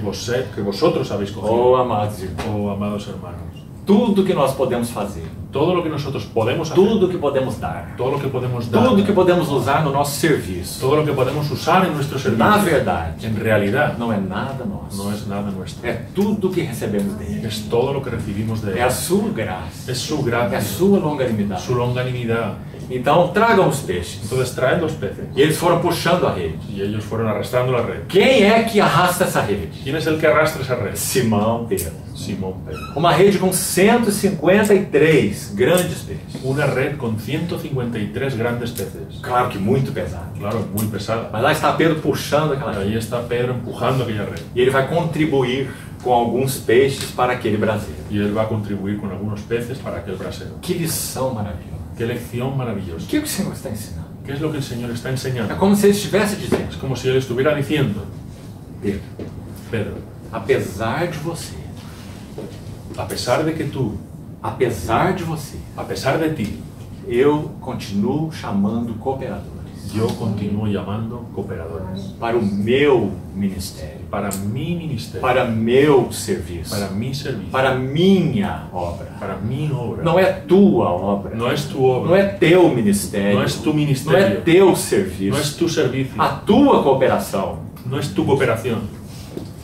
vosotros habéis cogido. Oh, amados irmãos, Oh, amados hermanos, tudo que nós podemos fazer, todo lo que nosotros podemos hacer, tudo que podemos dar, todo lo que podemos dar, tudo que podemos usar no nosso serviço, todo lo que podemos usar en nuestro na servicio, verdade, en realidad, não é nada nosso. no es nada nuestro. É tudo que recebemos dele. Es todo lo que recibimos de É a Él. sua graça. Es su É a gracia, sua longanimidade. su longanimidad. Então, tragam os peixes. Entonces traed los peces. E eles foram puxando a rede. Y ellos fueron arrastrando la red. Quem é que arrasta essa rede? ¿Quién es el que arrastra esa red? Simão Pedro. Simón Pedro. Uma rede com 153 grandes peixes. Una red con 153 grandes peces. Claro que muito pesado. Claro, muy pesada. Mas lá está Pedro puxando aquela Pero rede. ahí está Pedro empujando aquella red. E ele vai contribuir com alguns peixes para aquele braseiro. Y él va a contribuir con algunos peces para aquel brasero. Que lição maravilhosa. Qué lección O maravillosa. que o Senhor está ensinando? ¿Qué es lo que el Señor está É enseñando? como se ele estivesse dizendo: Es como si Él estuviera diciendo, Pedro, Pedro, apesar de você, a pesar de que tú, apesar de você, a pesar de ti, eu continuo chamando cooperadores yo continúo llamando cooperadores para o meu ministério, para mi ministerio, para meu serviço, para mi servicio, para minha obra. para mi obra. Não é tua obra, No es tu não obra, é teu ministério, no es tu não é ministerio, teu no serviço. es tu servicio, A tua cooperação, no es tu cooperación.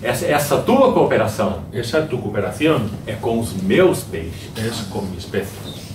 essa tua cooperação Esa tu cooperación é com os meus peixes. es con mis peces.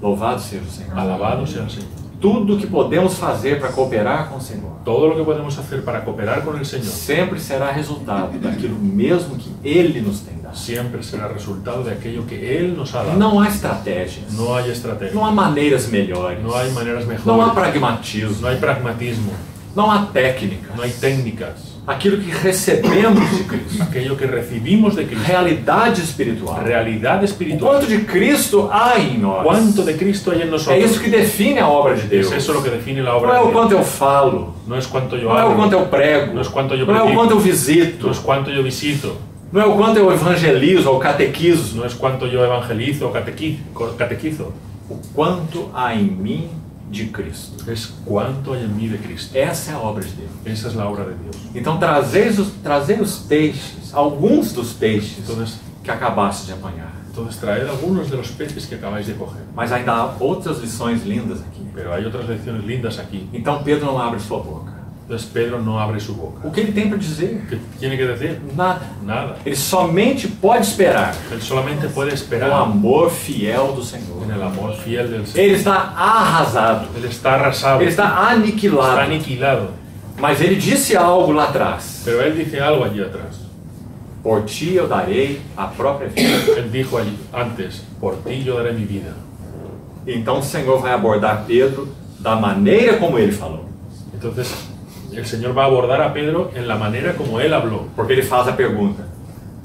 Louvado seja o Senhor. Alabado sea el Señor. Tudo que podemos fazer para cooperar com o Senhor Todo lo que podemos hacer para cooperar con el Señor sempre será resultado daquilo mesmo que Ele nos tem dado. siempre será resultado de aquello que Él nos ha dado. Não há estratégias, No hay estrategia, não há maneiras melhores, no hay maneras mejores, não há pragmatismo, no hay pragmatismo, não há técnicas. no hay técnicas. Aquilo que recebemos de Cristo, Aquello que recibimos de Cristo, realidade espiritual. realidad O espiritual. quanto de Cristo há em nós. ¿Cuánto de Cristo hay en É nosotros? isso que define a obra de Deus. Es eso lo que define la Não obra é de o Dios. quanto eu falo, No es cuánto yo não é o quanto hablo, eu prego, no es cuánto yo não é o predico, quanto eu visito, no es cuánto yo visito, não é o quanto eu evangelizo ou catequizo. no es cuánto yo evangelizo o catequizo, O quanto há em mim de Cristo. es cuánto hay en mí de Cristo. Essa é a obra de Deus. Esa es la obra de Dios. Então trazei os peixes, alguns dos peixes Entonces, que acabaste de apanhar. traed algunos de los peces que acabáis de coger. Mas ainda há outras lições lindas aqui. Pero hay otras lecciones lindas aquí. Então Pedro não abre sua boca. Entonces Pedro no abre su boca. O que ele tem para dizer? ¿Qué tiene que decir? Nada. Nada. Ele somente pode esperar Él solamente puede o esperar amor fiel do Senhor. en el amor fiel del Señor. Ele está arrasado, Él está arrasado, ele está está aniquilado. aniquilado. Mas ele disse algo lá atrás: Pero él dice algo allí atrás. por ti eu darei a própria vida. Él dijo allí antes, por ti yo daré mi vida. Então o Senhor vai abordar Pedro da maneira como ele falou. Entonces, el Señor va a abordar a Pedro en la manera como él habló. Porque ele faz a pergunta: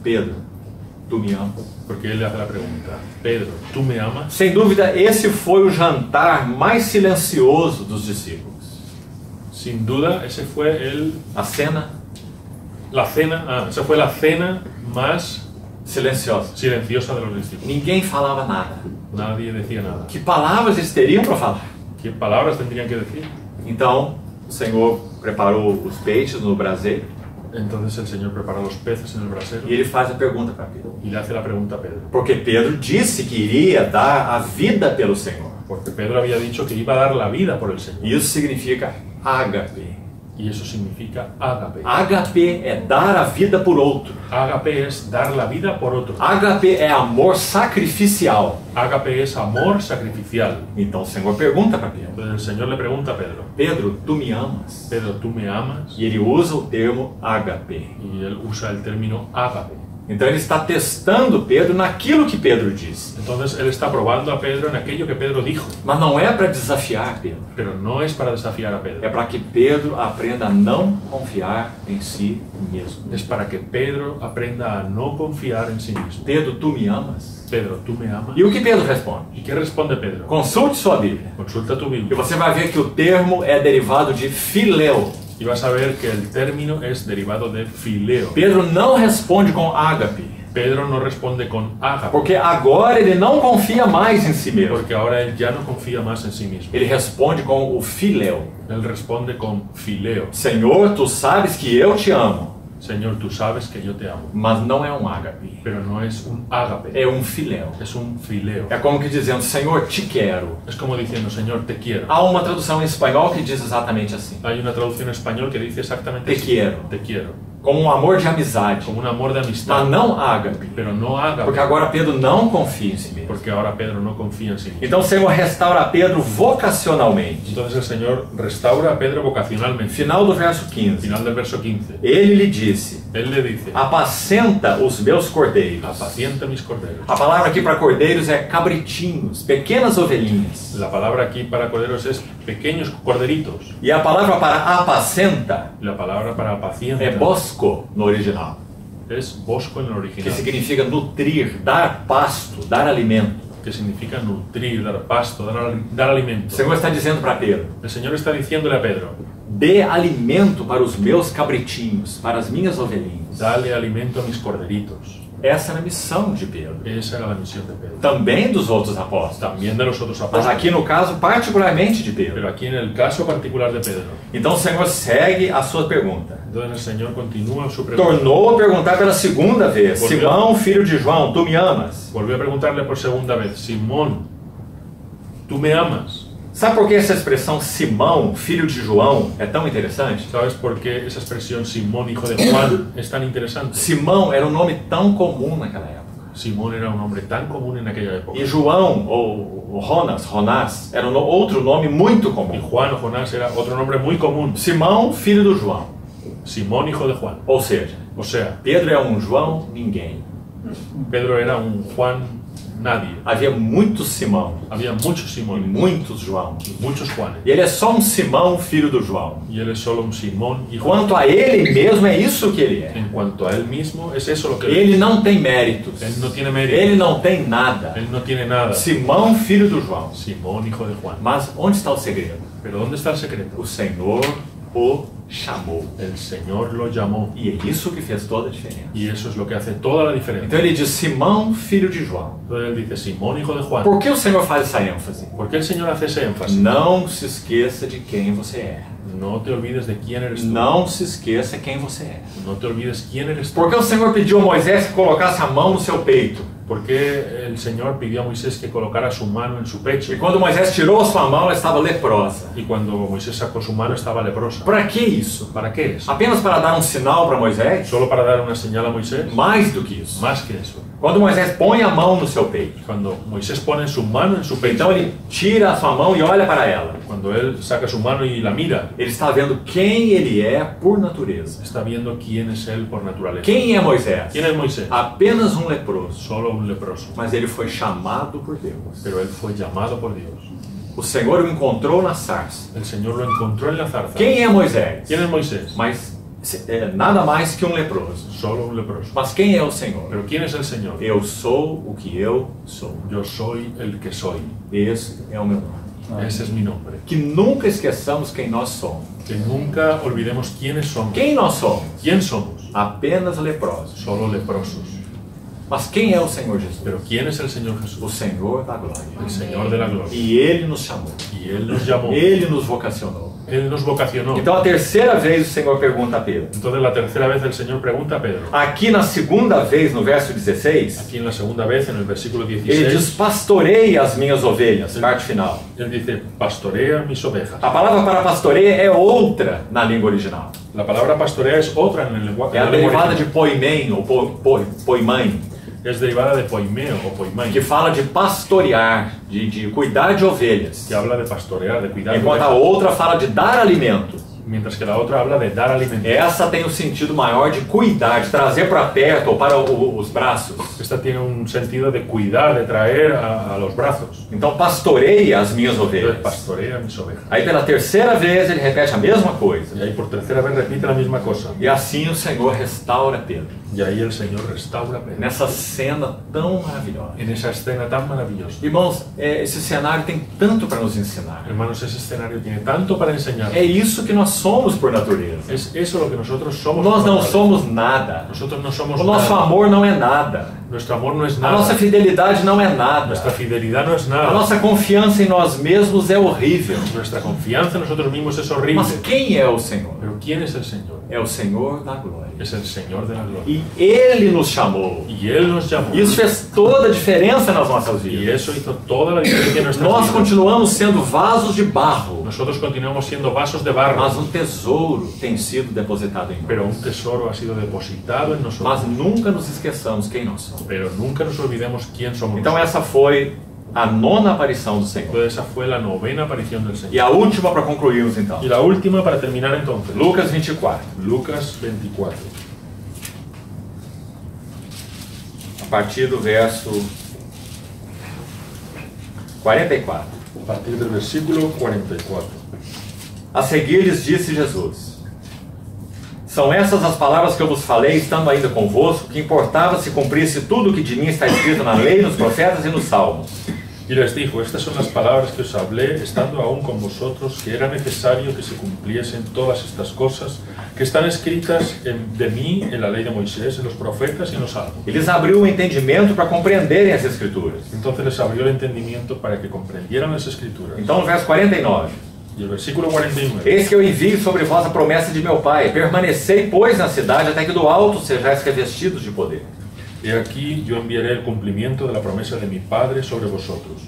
Pedro, tu me amas? Porque él le hace la pregunta: Pedro, ¿tú me amas? Sem dúvida, esse foi o jantar mais silencioso dos discípulos. Sin duda, ese fue A cena esa fue la cena más silenciosa. silenciosa de los discípulos. Ninguém falava nada. Nadie decía nada. Que palavras eles teriam para falar? ¿Qué palabras tendrían que decir? Então, o Senhor preparou os peixes no braseiro Entonces el Señor prepara los peces en el brasero e ele faz a pergunta para Pedro. y le hace la pregunta a Pedro. Porque Pedro disse que iria dar a vida pelo Senhor. Porque Pedro había dicho que iba a dar la vida por el Señor. Isso significa ágape. Y eso significa ágape. Ágape é dar a vida por outro. Ágape es dar la vida por otro. Ágape é amor sacrificial. Ágape es amor sacrificial. Então o Senhor pergunta para Pedro: Entonces el Señor le pregunta a Pedro: Pedro, tu me amas? Pedro, ¿tú me amas? E ele usa o termo ágape. Y él usa el término ágape. Então ele está testando Pedro naquilo que Pedro disse. Entonces él está probando a Pedro en aquello que Pedro dijo. Mas não é para desafiar Pedro. Pero no es para desafiar a É Pedro. para que Pedro aprenda a não confiar em si mesmo. Es para que Pedro aprenda a no confiar en sí mismo. Pedro, tu me amas? Pedro, ¿tú me amas? E o que Pedro responde? ¿Y qué responde Pedro? Consulte sua Bíblia. Consulta tu E Biblia. você vai ver que o termo é derivado de filéu. Y vas a ver que el término es derivado de fileo. Pedro não responde com ágape, Pedro no responde con ágape, porque agora ele não confia mais em si mesmo. porque ahora él ya no confía más en sí mismo. Ele responde com o filéu. Él responde con fileo. Senhor, tu sabes que eu te amo, Señor, tú sabes que yo te amo. mas não é um ágape, Pero no es un ágape, é um filéu. es un fileo. É como que dizendo, Senhor, te quero. Es como diciendo, Señor, te quiero. Há uma tradução em espanhol que diz exatamente assim, Hay una traducción en español que dice exactamente Te así. quiero. Te quiero. como um amor de amizade, Como un amor de amistad. mas não ágape, Pero no ágape, porque agora Pedro não confia em si mesmo. porque ahora Pedro no confía en sí mismo. Então o Senhor restaura Pedro vocacionalmente. Entonces el Señor restaura a Pedro vocacionalmente. Final do verso 15. Final del verso 15. Ele lhe disse: Él le dice: apacenta os meus cordeiros. apacienta mis corderos. A palavra aqui para cordeiros é cabritinhos, pequenas ovelhinhas. La palabra aquí para corderos es pequeños corderitos. E a palavra para apacenta La palabra para apacienta é bosco no original, es bosco en el que original, significa nutrir, dar pasto, dar alimento. que significa nutrir, dar pasto, dar alimento. O Senhor está dizendo para Pedro: El Señor está diciéndole a Pedro: dê alimento para os meus cabritinhos, para as minhas ovelhinhas. dale alimento a mis corderitos. Essa era a missão de Pedro, Esa era la misión de Pedro. também dos outros apóstolos, También de los otros mas apóstoles. aqui no caso particularmente de Pedro. Pero aquí en el caso particular de Pedro. Então o Senhor segue a sua pergunta. Entonces el Señor continúa su pregunta. Tornou a perguntar pela segunda vez: Volvió. Simão, filho de João, tu me amas? Volvió a preguntarle por segunda vez: Simón, ¿tú me amas? Sabe por que essa expressão Simão, filho de João, é tão interessante? ¿Sabes por qué esa expresión Simón, hijo de Juan, es tan interesante? Simão era um nome tão comum naquela época. Simón era un nombre tan común en aquella época. E João, ou Jonás, era outro nome muito Y comum. Juan o Jonás era otro nombre muy común. Simão, filho do João. Simón, hijo de Juan. Ou seja, O sea, Pedro é um João ninguém. Pedro era un Juan nadie. Havia muitos Simão Había muchos e Simón muitos João. y muchos Juanes. E ele é só um Simão, filho do João. Y él es solo un Simón, hijo de Quanto a ele mesmo, é isso que ele é. En cuanto a él mismo, es eso lo que él Ele não tem méritos. Él no tiene mérito. Ele não tem nada. Él no tiene nada. Simão, filho do João. Simón, hijo de Juan. Mas onde está o segredo? Pero ¿dónde está el secreto? O Senhor o chamou. El Señor lo llamó. E é isso que fez toda a diferença. Y eso es lo que hace toda la diferencia. Então ele diz: Simão, filho de João. Entonces él dice: Simón, hijo de Juan. Por que o Senhor faz essa ênfase? ¿Por qué el Señor hace ese énfasis? Não se esqueça de quem você é. No te olvides de quién eres tú. Não se esqueça quem você é. No te olvides quién eres tú. Por que o Senhor pediu a Moisés que colocasse a mão no seu peito? ¿Por qué el Señor pidió a Moisés que colocara su mano en su pecho? E quando Moisés tirou a sua mão, ela estava leprosa. Y cuando Moisés sacó su mano estaba leprosa. Para que isso? ¿Para qué es? Apenas para dar um sinal para Moisés? ¿Solo para dar una señal a Moisés? Mais do que isso. Más que eso. Quando Moisés põe a mão no seu peito, Cuando Moisés pone su mano en su pecho, então ele tira a sua mão e olha para ela. cuando él saca su mano y la mira, Ele está vendo quem ele é por natureza. está viendo quién es él por naturaleza. Quem é Moisés? ¿Quién es Moisés? Apenas um leproso. Solo un un leproso, mas ele foi chamado por Deus. pero él fue llamado por Dios. O Senhor o encontrou na sarça. El Señor lo encontró en la zarza. Quem é Moisés? ¿Quién es Moisés? Mas nada mais que um leproso. Solo un leproso. Mas quem é o Senhor? Pero ¿quién es el Señor? Eu sou o que eu sou. Yo soy el que soy. Esse é o meu nome. Ese es mi nombre. Que nunca esqueçamos quem nós somos. Que nunca olvidemos quiénes somos. Quem nós somos? ¿Quién somos? Apenas leprosos. Solo leprosos. Mas quem é o Senhor Jesus? Pero ¿quién es el Señor O Jesús? Senhor da glória. El Señor de la gloria. E Ele nos chamou. Y Él nos llamó. Ele nos vocacionou. Él nos vocacionó. Então a terceira vez o Senhor pergunta a Pedro. Entonces la tercera vez el Señor pregunta a Pedro. Aqui na segunda vez, no verso 16, Aquí en la segunda vez, en el versículo ele diz: 16, pastoreia as minhas ovelhas. Parte final. Él dice, pastorea mis ovejas. A palavra para pastoreia é outra na língua original. La palabra pastorea es otra en el lenguaje. É a derivada de poimen ou poimãe, Es derivada de poimeo o poimai, que fala de pastorear, de cuidar de ovelhas. que habla de pastorear, de cuidar de Enquanto a ovejas, outra fala de dar alimento. mientras que la otra habla de dar alimento. Essa tem o sentido maior de cuidar, de trazer para perto ou para os braços. Esta tiene un sentido de cuidar, de traer a los brazos. Então pastoreia as minhas Entonces, ovelhas. pastorea mis ovejas. Aí pela terceira vez ele repete a mesma coisa. Y ahí por tercera vez repite la misma cosa. E assim o Senhor restaura Pedro. Y ahí el Señor restaura a Pedro. Nessa cena tão maravilhosa. En esa escena tan maravillosa. Irmãos, esse cenário tem tanto para nos ensinar. Hermanos, ese escenario tiene tanto para enseñar. É isso que nós somos por natureza. Es eso lo que nosotros somos. Nós por não naturaleza. somos nada. Nosotros no somos O nosso nada. amor não é nada. Nuestro amor no es A nada. nossa fidelidade não é nada. Nuestra fidelidad no es A nada. nossa confiança em nós mesmos é horrível. Nuestra confianza en nosotros mismos es horrible. Mas quem é o Senhor? Pero ¿quién es el Señor? É o Senhor da glória. Es el Señor de la gloria. E Ele nos chamou. Y Él nos llamó. Isso fez toda a diferença nas nossas Y vidas. eso hizo toda la diferencia en nuestras Nós vidas. continuamos sendo vasos de barro, Nosotros continuamos siendo vasos de barro, mas um tesouro tem sido depositado em pero nós. un tesoro ha sido depositado en nosotros. Mas nunca nos esqueçamos quem nós somos. Pero nunca nos olvidemos quién somos. Então nosotros. essa foi a nona aparição do Senhor. Entonces esa fue la novena aparición del E Señor. a última para concluirmos então. Y la última para terminar entonces. Lucas 24, Lucas 24. a partir do verso 44. A partir del versículo 44. A seguir lhes disse Jesus: são essas as palavras que eu vos falei, estando ainda convosco, que importava se cumprisse tudo o que de mim está escrito na lei, nos profetas e nos salmos. Y les dijo, estas son las palabras que os hablé, estando aún con vosotros, que era necesario que se cumpliesen todas estas cosas que están escritas de mí en la ley de Moisés, en los profetas y en los salmos. E lhes abriu o entendimento para compreenderem as Escrituras. Entonces les abrió el entendimiento para que comprendieran las escrituras. Então, no verso 49. Y el versículo 49. Eis que eu envio sobre vós a promessa de meu Pai. Permanecei, pois, na cidade, até que do alto sejais revestidos de poder. He aquí yo enviaré el cumplimiento de la promesa de mi Padre sobre vosotros.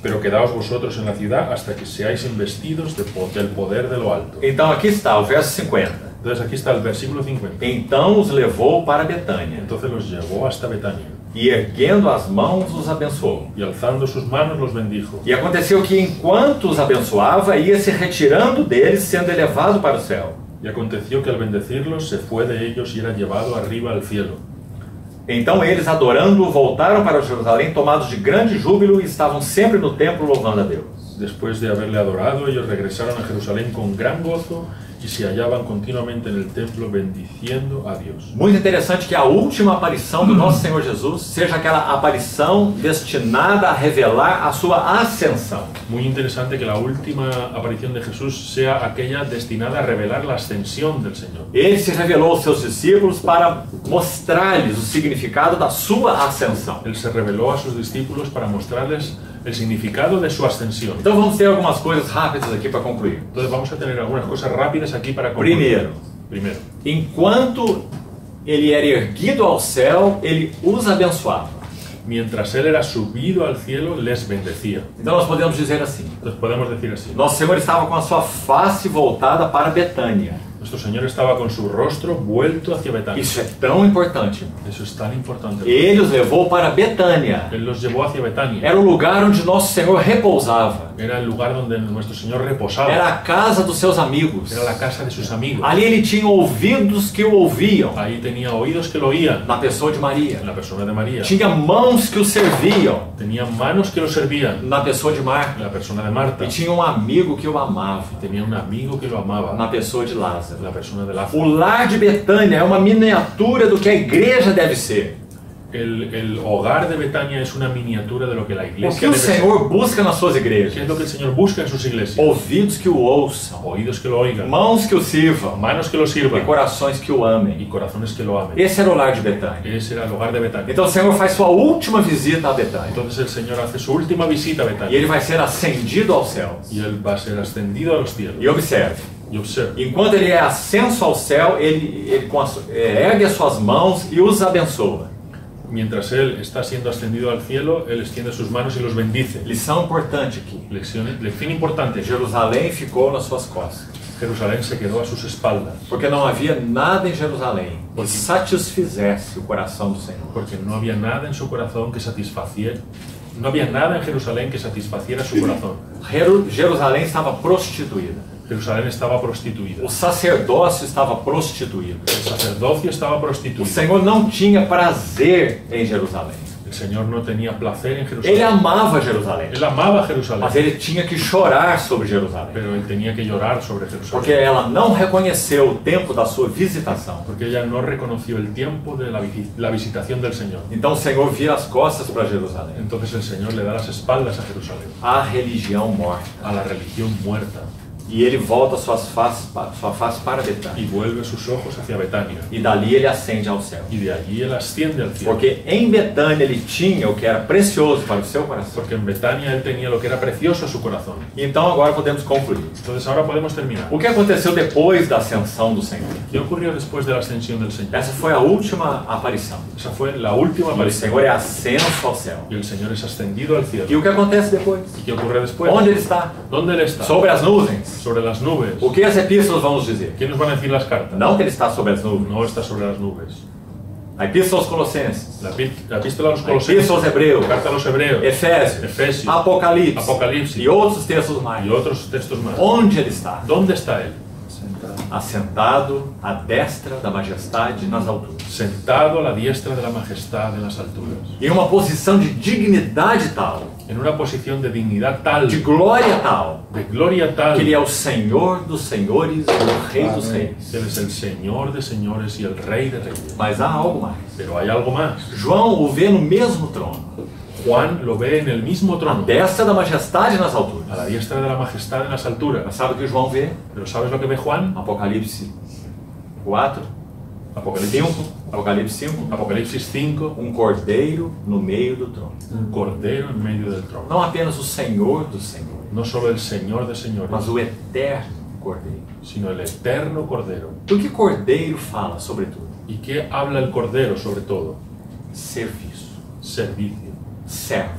Pero quedaos vosotros en la ciudad hasta que seáis investidos del poder de lo alto. Então, aqui está o verso 50. Entonces aquí está el versículo 50. Então os levou para Betânia, Entonces los llevó hasta Betania. e erguendo as mãos os abençoou. Y alzando sus manos los bendijo. E aconteceu que, enquanto os abençoava, ia se retirando deles, sendo elevado para o céu. Y aconteció que al bendecirlos se fue de ellos y era llevado arriba al cielo. Então eles, adorando-o, voltaram para Jerusalém, tomados de grande júbilo, e estavam sempre no templo louvando a Deus. Después de haberle adorado, ellos regresaron a Jerusalén con gran gozo y se hallaban continuamente en el templo bendiciendo a Dios. Muito interessante que a última aparição do nosso Senhor Jesus seja aquela aparição destinada a revelar a sua ascensão. Muy interesante que la última aparición de Jesús sea aquella destinada a revelar la ascensión del Señor. Ele se revelou aos seus discípulos para mostrar-lhes o significado da sua ascensão. Él se reveló a sus discípulos para mostrarles el significado de su ascensión. Então vamos ter algumas coisas rápidas aqui para concluir. Entonces vamos a tener algunas cosas rápidas aquí para concluir. Primero, Enquanto ele era erguido ao céu, ele os abençoava. mientras él era subido al cielo, les bendecía. Então nós podemos dizer assim: Entonces podemos decir así. nosso Senhor estava com a sua face voltada para Betânia. Nuestro Señor estaba con su rostro vuelto hacia Betania. Isso é tão importante. Eso es tan importante. Ele os levou para Betânia. Él los llevó hacia Betania. Era o lugar onde nosso Senhor repousava. Era el lugar donde nuestro Señor reposaba. Era a casa dos seus amigos. Era la casa de sus amigos. Ali ele tinha ouvidos que o ouviam, Ahí tenía oídos que lo oían. na pessoa de Maria. En la persona de María. Tinha mãos que o serviam, Tenía manos que lo servían. na pessoa de En Marta. la persona de Marta. E tinha um amigo que o amava, Tenía un amigo que lo amaba. na pessoa de Lázaro. La persona de Lázaro. O lar de Betânia é uma miniatura do que a igreja deve ser. El hogar de Betania es una miniatura de lo que la O que iglesia o debe ser. Senhor busca nas suas ¿Qué es igrejas? lo que el Señor busca en sus iglesias? Ouvidos que o ouçam, Oídos que lo oigan. mãos que o sirvam Manos que lo e sirvan. corações que o Y amem. corazones que lo amen. Esse era o lar de Betânia. Ese era el hogar de Betania. Então o Senhor faz sua última visita a Betânia. Entonces el Señor hace su última visita a E Betania. ele vai ser ascendido aos céus. Y Él va a ser ascendido a los cielos. E observe, Y observe. enquanto ele é ascenso ao céu, ele ergue as suas mãos e os abençoa. Mientras Él está siendo ascendido al cielo, Él extiende sus manos y los bendice. Lição importante aqui. Lección importante. Jerusalém ficou nas suas costas. Jerusalén se quedó a sus espaldas. Porque não havia nada em Jerusalém que satisfizesse o coração do Senhor. Porque no había nada en su corazón que satisfaciera. No había nada en Jerusalén que satisfaciera su corazón. Jerusalém estava prostituída. Jerusalén estaba prostituida. O sacerdócio estava prostituído. El sacerdocio estaba O prostituido. Senhor não tinha prazer em Jerusalém. El Señor no tenía placer en Ele Jerusalén. amava Jerusalém, Él amaba Jerusalén, mas ele tinha que chorar sobre Jerusalém, pero Él tenía que llorar sobre porque Jerusalén. ela não reconheceu o tempo da sua visitação. Porque ella no reconoció el tiempo de la visitación del Señor. Então o Senhor vira as costas para Jerusalém. Entonces el Señor le da las espaldas a Jerusalén, A religião morta. a la religión muerta, E ele volta sua face para Betânia. y vuelve sus ojos hacia Betania. E dali ele ascende ao céu. Y de allí Él asciende al cielo. Porque em Betânia ele tinha o que era precioso para o seu coração. Porque en Betania Él tenía lo que era precioso a su corazón. Então agora podemos concluir. Entonces ahora podemos terminar. O que aconteceu depois da ascensão do Senhor? ¿Qué ocurrió después de la ascensión del Señor? Essa foi a última aparição. Esa fue la última E o aparición. Senhor é ascenso ao céu. Y el Señor es ascendido al cielo. E o que acontece depois? ¿Y qué ocurre después? Onde ele está? ¿Dónde Él está? Sobre as nuvens. Sobre las nubes. O que as epístolas vão nos dizer? ¿Qué nos van a decir las cartas? Não que ele está sobre as nuvens. No está sobre las nubes. A epístola aos Colossenses, La epístola a los a Colosenses, epístola aos Hebreus, la carta a los Hebreos, Efésios, Efesios, Apocalipse Apocalipse e outros textos mais. y otros textos más. Onde ele está? ¿Dónde está Él? Assentado à destra da majestade nas alturas. Sentado a la diestra de la majestad en las alturas. Em uma posição de dignidade tal, En una posición de dignidad tal, de glória tal, de gloria tal, que ele é o Senhor dos senhores e o Rei dos reis. Él es el Señor de señores y el Rey de reyes. Mas há algo mais. Pero hay algo más. João o vê no mesmo trono, Juan lo ve en el mismo à trono, destra da majestade nas alturas. a la diestra de la majestad en las alturas. Mas sabe o que João vê? Pero ¿sabes lo que ve Juan? Apocalipse 4, Apocalipsis 5, Apocalipse 5, Apocalipsis 5, um cordeiro no meio do trono. un cordero en medio del trono. Não apenas o Senhor dos senhores, No solo el Señor de señores, mas o eterno cordeiro. sino el eterno cordero. Do que cordeiro fala, sobretudo? ¿Y qué habla el cordero sobre todo? Serviço, Servicio, servo.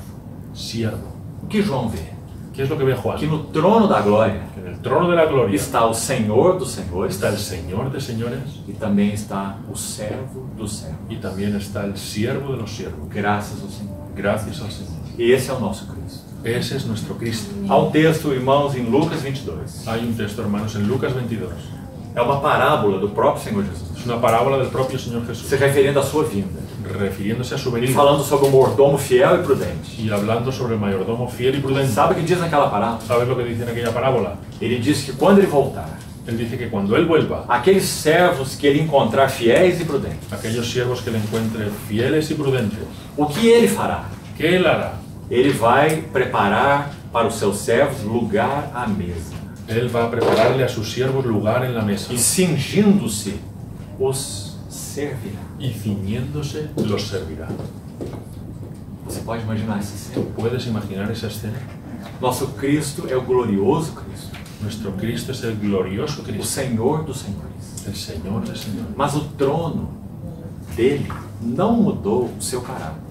siervo. O que João vê? ¿Qué es lo que ve Juan? Que no trono da glória Que en el trono de la gloria está o Senhor dos senhores está el Señor de señores e também está o servo dos servos. y también está el siervo de los siervos. Graças ao Senhor. Gracias al Señor. E esse é o nosso Cristo. Ese es nuestro Cristo. Há um texto, irmãos, em Lucas 22. Hay un texto, hermanos, en Lucas 22. É uma parábola do próprio Senhor Jesus, Es una parábola del propio Señor Jesús, se referindo à sua vinda, refiriéndose a su venida falando sobre o mordomo fiel e prudente. y hablando sobre el mayordomo fiel y prudente. Sabe o que diz naquela parábola? ¿Sabes lo que dice en aquella parábola? Ele diz que quando ele voltar, Él dice que cuando Él vuelva, aqueles servos que ele encontrar fiéis e prudentes, aquellos siervos que le encuentre fieles y prudentes, o que ele fará? ¿qué Él hará? Ele vai preparar para os seus servos lugar à mesa. Él va a prepararle a sus siervos lugar en la mesa E cingindo-se, os servirá. y ciñéndose los servirá. Você pode imaginar essa cena? ¿Puedes imaginar esa escena? Nosso Cristo é o glorioso Cristo, Nuestro Cristo es el glorioso o Cristo, Senhor dos senhores. el Señor de señores. Mas o trono dele não mudou o seu caráter.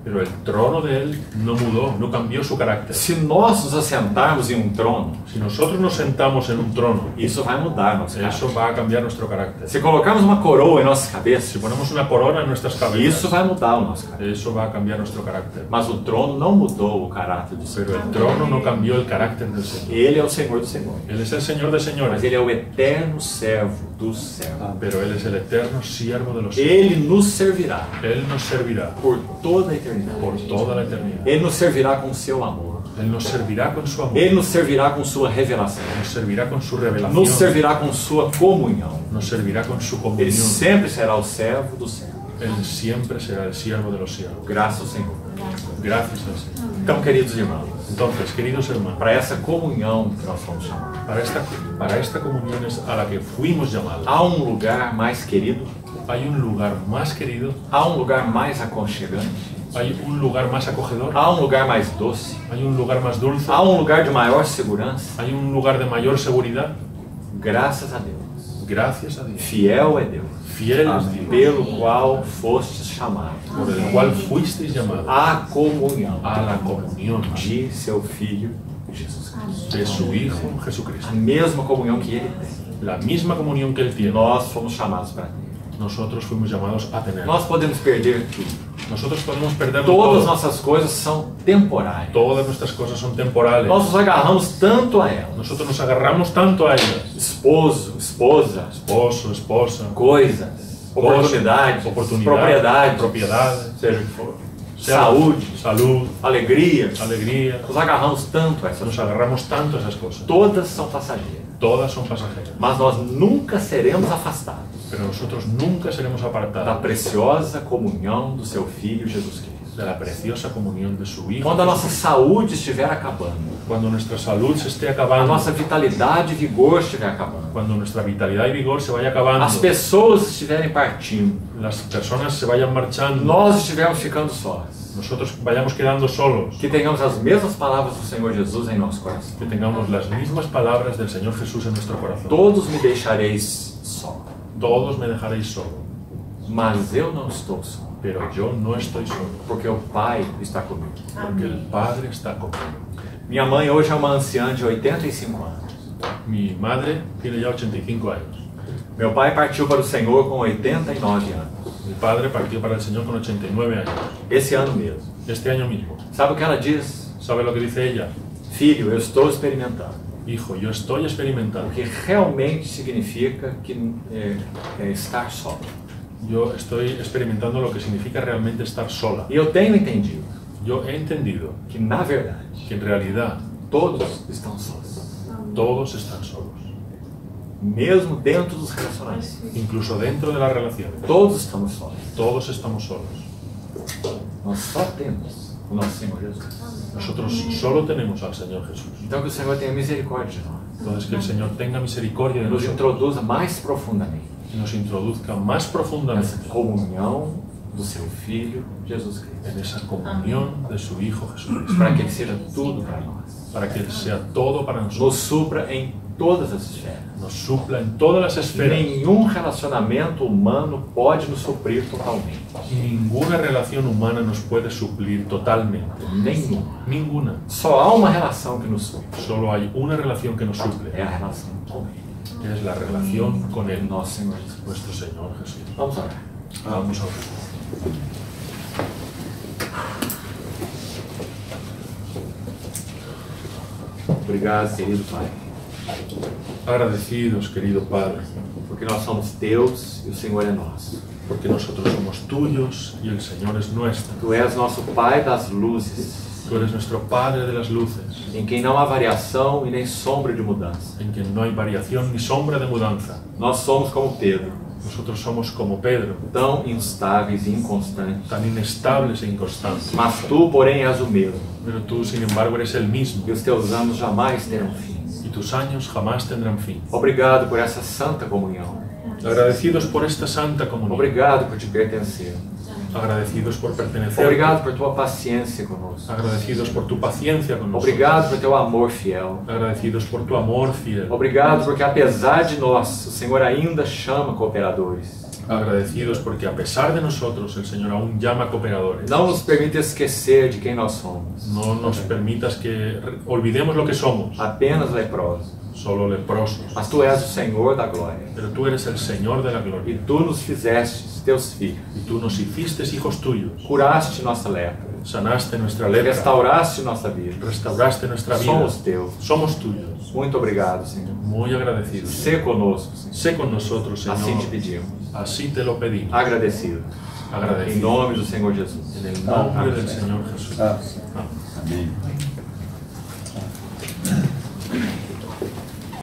Pero el trono de él no mudó, no cambió su carácter. Se nós nos assentarmos em um trono, Si nosotros nos sentamos en un trono, isso vai mudar nosso caráter. eso va a cambiar nuestro carácter. Se colocarmos uma coroa em nossas Si cabeças, ponemos una corona en nuestras isso cabezas, vai mudar o nosso caráter. eso va a cambiar nuestro carácter. Mas o trono não mudou o caráter do Pero Senhor. el trono no cambió el carácter del Señor. Ele é o Senhor dos senhores. Él es el Señor de Mas señores, ele é o eterno servo dos servos. pero Él es el eterno siervo de los siervos. Ele nos servirá Él nos servirá por toda a eternidade. por toda la eternidad. Ele nos servirá com seu amor. Él nos servirá con su amor, Ele nos servirá com sua revelação. nos servirá con su Nos revelación, servirá com sua comunhão. nos servirá con su Ele comunión. sempre será o servo do servo. Él siempre será el siervo de los siervos. Graças ao Senhor. Gracias al Señor. Então, queridos irmãos, Entonces, queridos hermanos, para essa comunhão que nós fomos chamados, para esta comunión es a la que fuimos llamados. há um lugar mais querido, Hay un lugar más querido, há um lugar mais aconchegante, hay un lugar más acogedor, há um lugar mais doce, hay un lugar más dulce, há um lugar de maior segurança. hay un lugar de mayor seguridad. Graças a Deus. Gracias a Dios. Fiel é Deus, Fiel es Dios, pelo qual fostes chamados por el cual fuisteis llamados à comunhão a la comunión de seu Filho Jesus Cristo. de su Hijo A Jesucristo. mesma comunhão que Ele tem, La misma comunión que Él tiene, nós fomos chamados para ter. nosotros fuimos llamados a tener. Nós podemos perder tudo. Nosotros podemos perder Todas as todo. nossas coisas são temporárias. Todas nuestras cosas son temporales. Nós nos agarramos tanto a elas. Nosotros nos agarramos tanto a ellas. Esposo, esposa, Esposo, esposa, coisas, oportunidades, oportunidades, propriedades, propiedades, seja o que for. sea Saúde, salud, alegria. alegría. Nos agarramos tanto a essas Nos coisas. agarramos tanto a esas cosas. Todas são passageiras. Todas son pasajeras. Mas nós nunca seremos afastados Pero nosotros nunca seremos da apartados preciosa comunhão do seu Filho Jesus Cristo. de la preciosa comunión de su Hijo. Quando a nossa saúde estiver acabando, Cuando nuestra salud se esté a acabando, nossa vitalidade e vigor estiver acabando, cuando nuestra vitalidad y vigor se vaya acabando, as pessoas estiverem partindo, las personas se vayan marchando, nós estivermos ficando sós, nosotros vayamos quedando solos, que tenhamos as mesmas palavras do Senhor Jesus em nosso coração. que tengamos las mismas palabras del Señor Jesús en nuestro corazón. Todos me deixareis só, Todos me dejaréis solo, mas eu não estou só, pero yo no estoy solo, porque o Pai está comigo. porque el Padre está conmigo. Minha mãe hoje é uma anciã de 85 anos. Mi madre tiene ya 85 años. Meu pai partiu para o Senhor com 89 anos, Mi padre partió para el Señor con 89 años, esse ano mesmo. este año mismo. Sabe o que ela diz? ¿Sabe lo que dice ella? Filho, eu estou experimentando. Hijo, yo estoy experimentando. O que realmente significa que é estar só. Yo estoy experimentando lo que significa realmente estar sola. E eu tenho entendido Yo he entendido que, na verdade, que en realidad todos estão sós. todos están solos, Mesmo dentro dos relacionamentos. incluso dentro de las relaciones. Todos estamos sós. Todos estamos solos. Nós só temos o nosso Senhor Jesus. Nosotros solo tenemos al Señor Jesús. Então que o Senhor tenha misericórdia de nós. Entonces que el Señor tenga misericordia de Nos nosotros introduza mais profundamente y nos introduzca más profundamente nessa comunhão do seu Filho Jesus Cristo. en esa comunión de su Hijo Jesucristo, Para que Ele seja tudo para nós. para que Él sea todo para Nos nosotros, supra em todas as esferas. nos supla en todas las esferas. Nenhum relacionamento humano pode nos suprir totalmente. Ninguna relación humana nos puede suplir totalmente. Nenhuma. Ninguna. Só há uma relação que nos supre. Solo hay una relación que nos suple, É a relação com Ele, que es la relación con Él, nosso Senhor Jesus. nuestro Señor Jesús. Vamos orar. Vamos a orar. Obrigado, querido Pai, Agradecidos, querido Padre, porque nós somos Teus e o Senhor é nosso. porque nosotros somos tuyos y el Señor es nuestro. Tu és nosso Pai das luzes, Tú eres nuestro Padre de las luces, em quem não há variação e nem sombra de mudança. en quien no hay variación ni sombra de mudanza. Nós somos como Pedro, Nosotros somos como Pedro, tão instáveis e inconstantes. tan inestables e inconstantes. Mas Tu, porém, és o mesmo, Pero tú, sin embargo, eres el mismo e os Teus anos jamais terão fim. y tus años jamás tendrán fin. Obrigado por essa santa comunhão. Agradecidos por esta santa comunión. Obrigado por te pertencer. Agradecidos por pertenecer. Obrigado por Tua paciência conosco. Agradecidos por tu paciencia con nosotros. Obrigado por Teu amor fiel. Agradecidos por tu amor fiel. Obrigado porque, apesar de nós, o Senhor ainda chama cooperadores. Agradecidos porque a pesar de nosotros el Señor aún llama cooperadores. Não nos permita esquecer de quem nós somos. No nos permitas que olvidemos lo que somos, Apenas leprosos. solo leprosos. Mas tu és o Senhor da glória. Pero tú eres el Señor de la E gloria. tu nos fizeste teus filhos. Y tú nos hiciste hijos tuyos. Curaste nossa lepra. Sanaste nuestra lepra. Restauraste nossa vida. Restauraste nuestra vida. Somos teus. Somos tuyos. Muito obrigado, Senhor. Muy agradecidos. Sê conosco, Senhor. Sé con nosotros, Señor. Assim te pedimos. Así te lo pedimos. Agradecido. Em Agradecido. nome do Senhor Jesus. En el nombre del Señor Jesús. Amém.